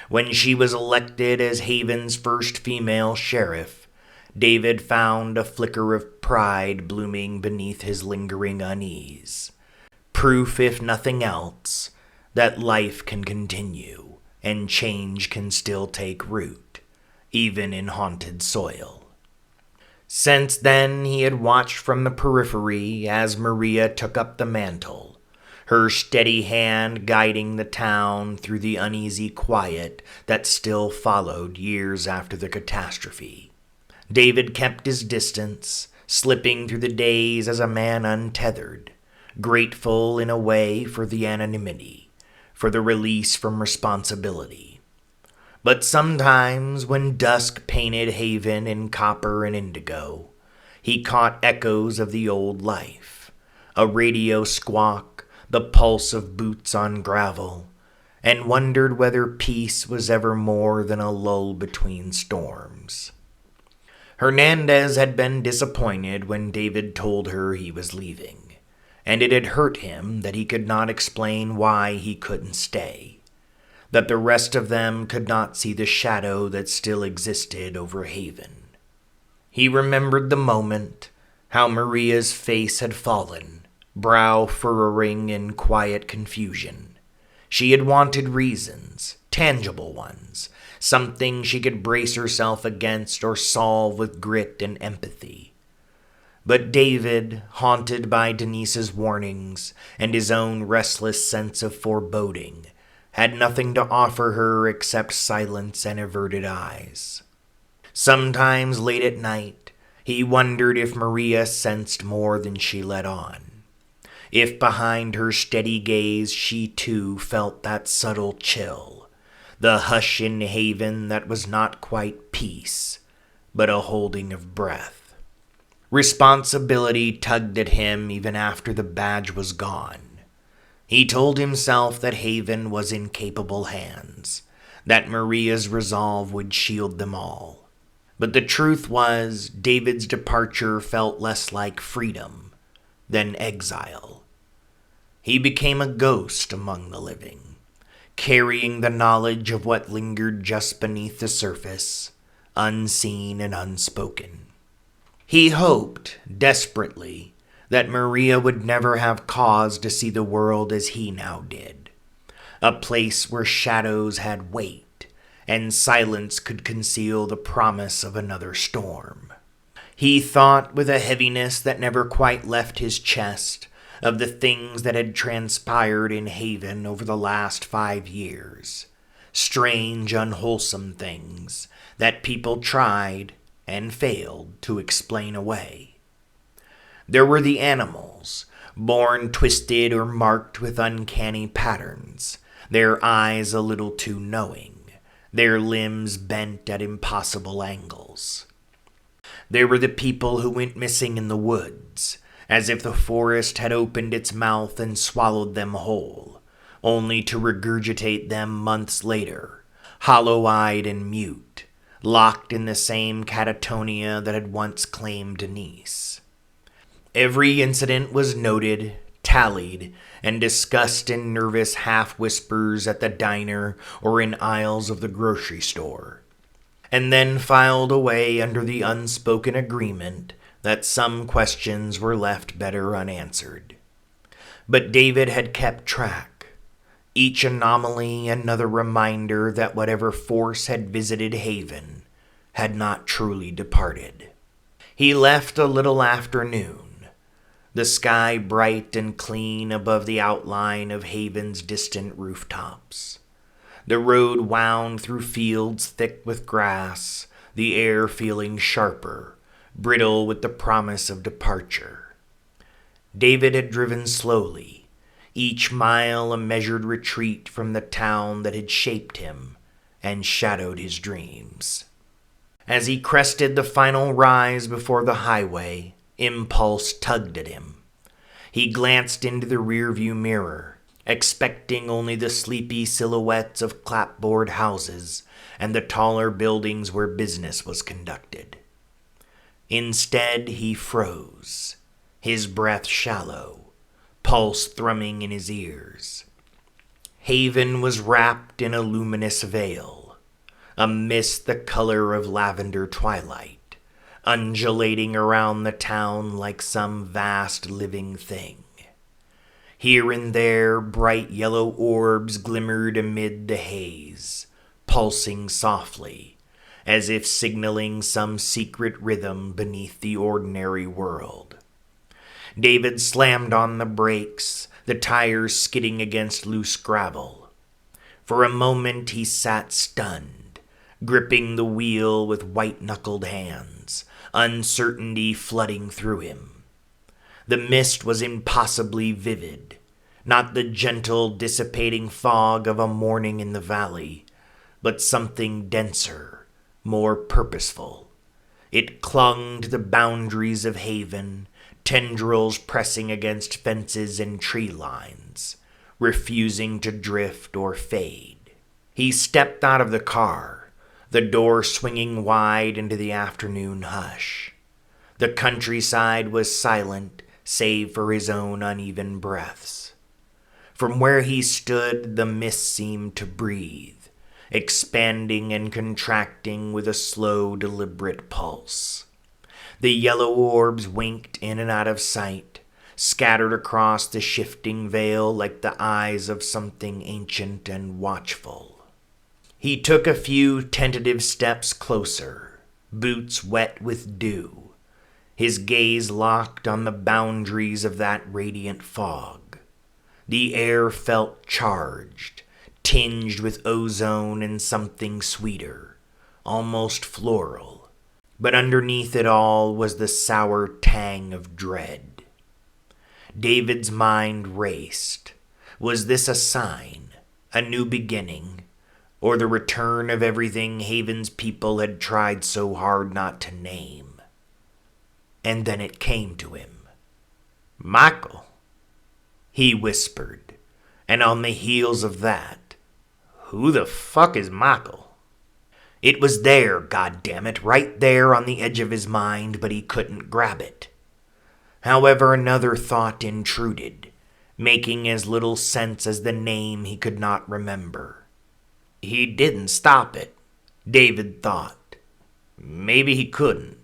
A: When she was elected as Haven's first female sheriff, David found a flicker of pride blooming beneath his lingering unease. Proof, if nothing else, that life can continue and change can still take root, even in haunted soil. Since then, he had watched from the periphery as Maria took up the mantle, her steady hand guiding the town through the uneasy quiet that still followed years after the catastrophe. David kept his distance, slipping through the days as a man untethered, grateful in a way for the anonymity, for the release from responsibility. But sometimes, when dusk painted Haven in copper and indigo, he caught echoes of the old life, a radio squawk, the pulse of boots on gravel, and wondered whether peace was ever more than a lull between storms. Hernandez had been disappointed when David told her he was leaving, and it had hurt him that he could not explain why he couldn't stay, that the rest of them could not see the shadow that still existed over Haven. He remembered the moment, how Maria's face had fallen, brow furrowing in quiet confusion. She had wanted reasons, tangible ones, something she could brace herself against or solve with grit and empathy. But David, haunted by Denise's warnings and his own restless sense of foreboding, had nothing to offer her except silence and averted eyes. Sometimes late at night, he wondered if Maria sensed more than she let on. If behind her steady gaze she too felt that subtle chill, the hush in Haven that was not quite peace, but a holding of breath. Responsibility tugged at him even after the badge was gone. He told himself that Haven was in capable hands, that Maria's resolve would shield them all. But the truth was, David's departure felt less like freedom than exile. He became a ghost among the living, carrying the knowledge of what lingered just beneath the surface, unseen and unspoken. He hoped, desperately, that Maria would never have cause to see the world as he now did, a place where shadows had weight, and silence could conceal the promise of another storm. He thought with a heaviness that never quite left his chest of the things that had transpired in Haven over the last 5 years. Strange, unwholesome things that people tried and failed to explain away. There were the animals, born twisted or marked with uncanny patterns, their eyes a little too knowing, their limbs bent at impossible angles. There were the people who went missing in the woods, as if the forest had opened its mouth and swallowed them whole, only to regurgitate them months later, hollow-eyed and mute, locked in the same catatonia that had once claimed Denise. Every incident was noted, tallied, and discussed in nervous half-whispers at the diner or in aisles of the grocery store, and then filed away under the unspoken agreement that some questions were left better unanswered. But David had kept track, each anomaly another reminder that whatever force had visited Haven had not truly departed. He left a little after noon, the sky bright and clean above the outline of Haven's distant rooftops. The road wound through fields thick with grass, the air feeling sharper, brittle with the promise of departure. David had driven slowly, each mile a measured retreat from the town that had shaped him and shadowed his dreams. As he crested the final rise before the highway, impulse tugged at him. He glanced into the rearview mirror, expecting only the sleepy silhouettes of clapboard houses and the taller buildings where business was conducted. Instead, he froze, his breath shallow, pulse thrumming in his ears. Haven was wrapped in a luminous veil, a mist the color of lavender twilight, undulating around the town like some vast living thing. Here and there, bright yellow orbs glimmered amid the haze, pulsing softly, as if signaling some secret rhythm beneath the ordinary world. David slammed on the brakes, the tires skidding against loose gravel. For a moment he sat stunned, gripping the wheel with white-knuckled hands, uncertainty flooding through him. The mist was impossibly vivid, not the gentle, dissipating fog of a morning in the valley, but something denser, more purposeful. It clung to the boundaries of Haven, tendrils pressing against fences and tree lines, refusing to drift or fade. He stepped out of the car, the door swinging wide into the afternoon hush. The countryside was silent, save for his own uneven breaths. From where he stood, the mist seemed to breathe, expanding and contracting with a slow, deliberate pulse. The yellow orbs winked in and out of sight, scattered across the shifting veil like the eyes of something ancient and watchful. He took a few tentative steps closer, boots wet with dew, his gaze locked on the boundaries of that radiant fog. The air felt charged, tinged with ozone and something sweeter, almost floral, but underneath it all was the sour tang of dread. David's mind raced. Was this a sign, a new beginning, or the return of everything Haven's people had tried so hard not to name? And then it came to him. "Michael," he whispered, and on the heels of that, "Who the fuck is Michael?" It was there, goddammit, right there on the edge of his mind, but he couldn't grab it. However, another thought intruded, making as little sense as the name he could not remember. He didn't stop it, David thought. Maybe he couldn't.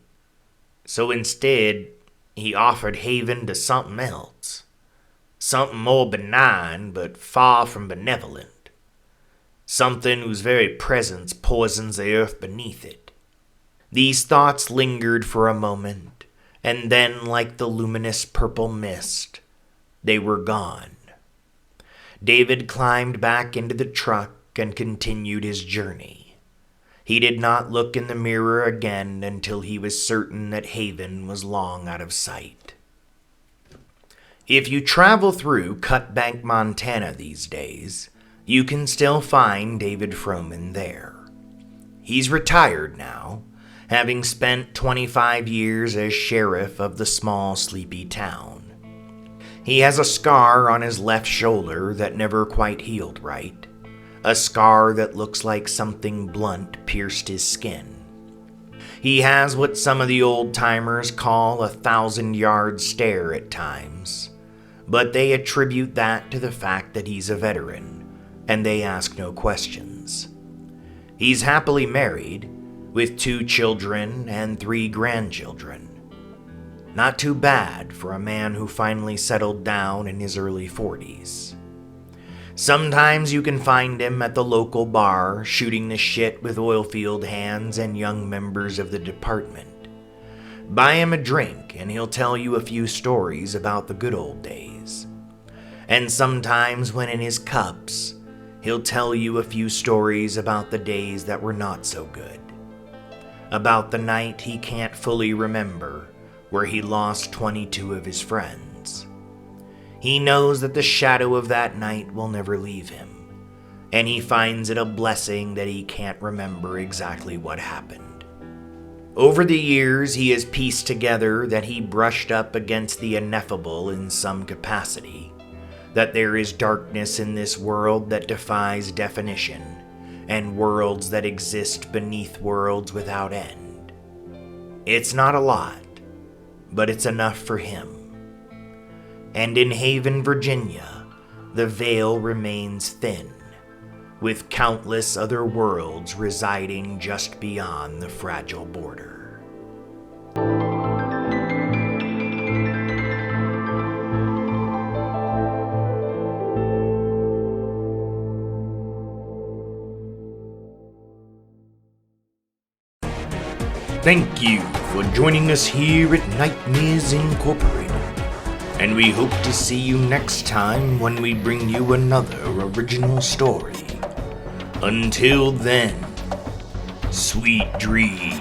A: So instead, he offered Haven to something else. Something more benign, but far from benevolent. Something whose very presence poisons the earth beneath it. These thoughts lingered for a moment, and then, like the luminous purple mist, they were gone. David climbed back into the truck and continued his journey. He did not look in the mirror again until he was certain that Haven was long out of sight. If you travel through Cutbank, Montana these days, you can still find David Froman there. He's retired now, having spent 25 years as sheriff of the small, sleepy town. He has a scar on his left shoulder that never quite healed right. A scar that looks like something blunt pierced his skin. He has what some of the old-timers call a 1,000-yard stare at times, but they attribute that to the fact that he's a veteran, and they ask no questions. He's happily married, with 2 children and 3 grandchildren. Not too bad for a man who finally settled down in his early 40s. Sometimes you can find him at the local bar shooting the shit with oilfield hands and young members of the department. Buy him a drink and he'll tell you a few stories about the good old days. And sometimes when in his cups, he'll tell you a few stories about the days that were not so good. About the night he can't fully remember, where he lost 22 of his friends. He knows that the shadow of that night will never leave him, and he finds it a blessing that he can't remember exactly what happened. Over the years, he has pieced together that he brushed up against the ineffable in some capacity, that there is darkness in this world that defies definition, and worlds that exist beneath worlds without end. It's not a lot, but it's enough for him. And in Haven, Virginia, the veil remains thin, with countless other worlds residing just beyond the fragile border. Thank you for joining us here at Nightmares Incorporated. And we hope to see you next time when we bring you another original story. Until then, sweet dreams.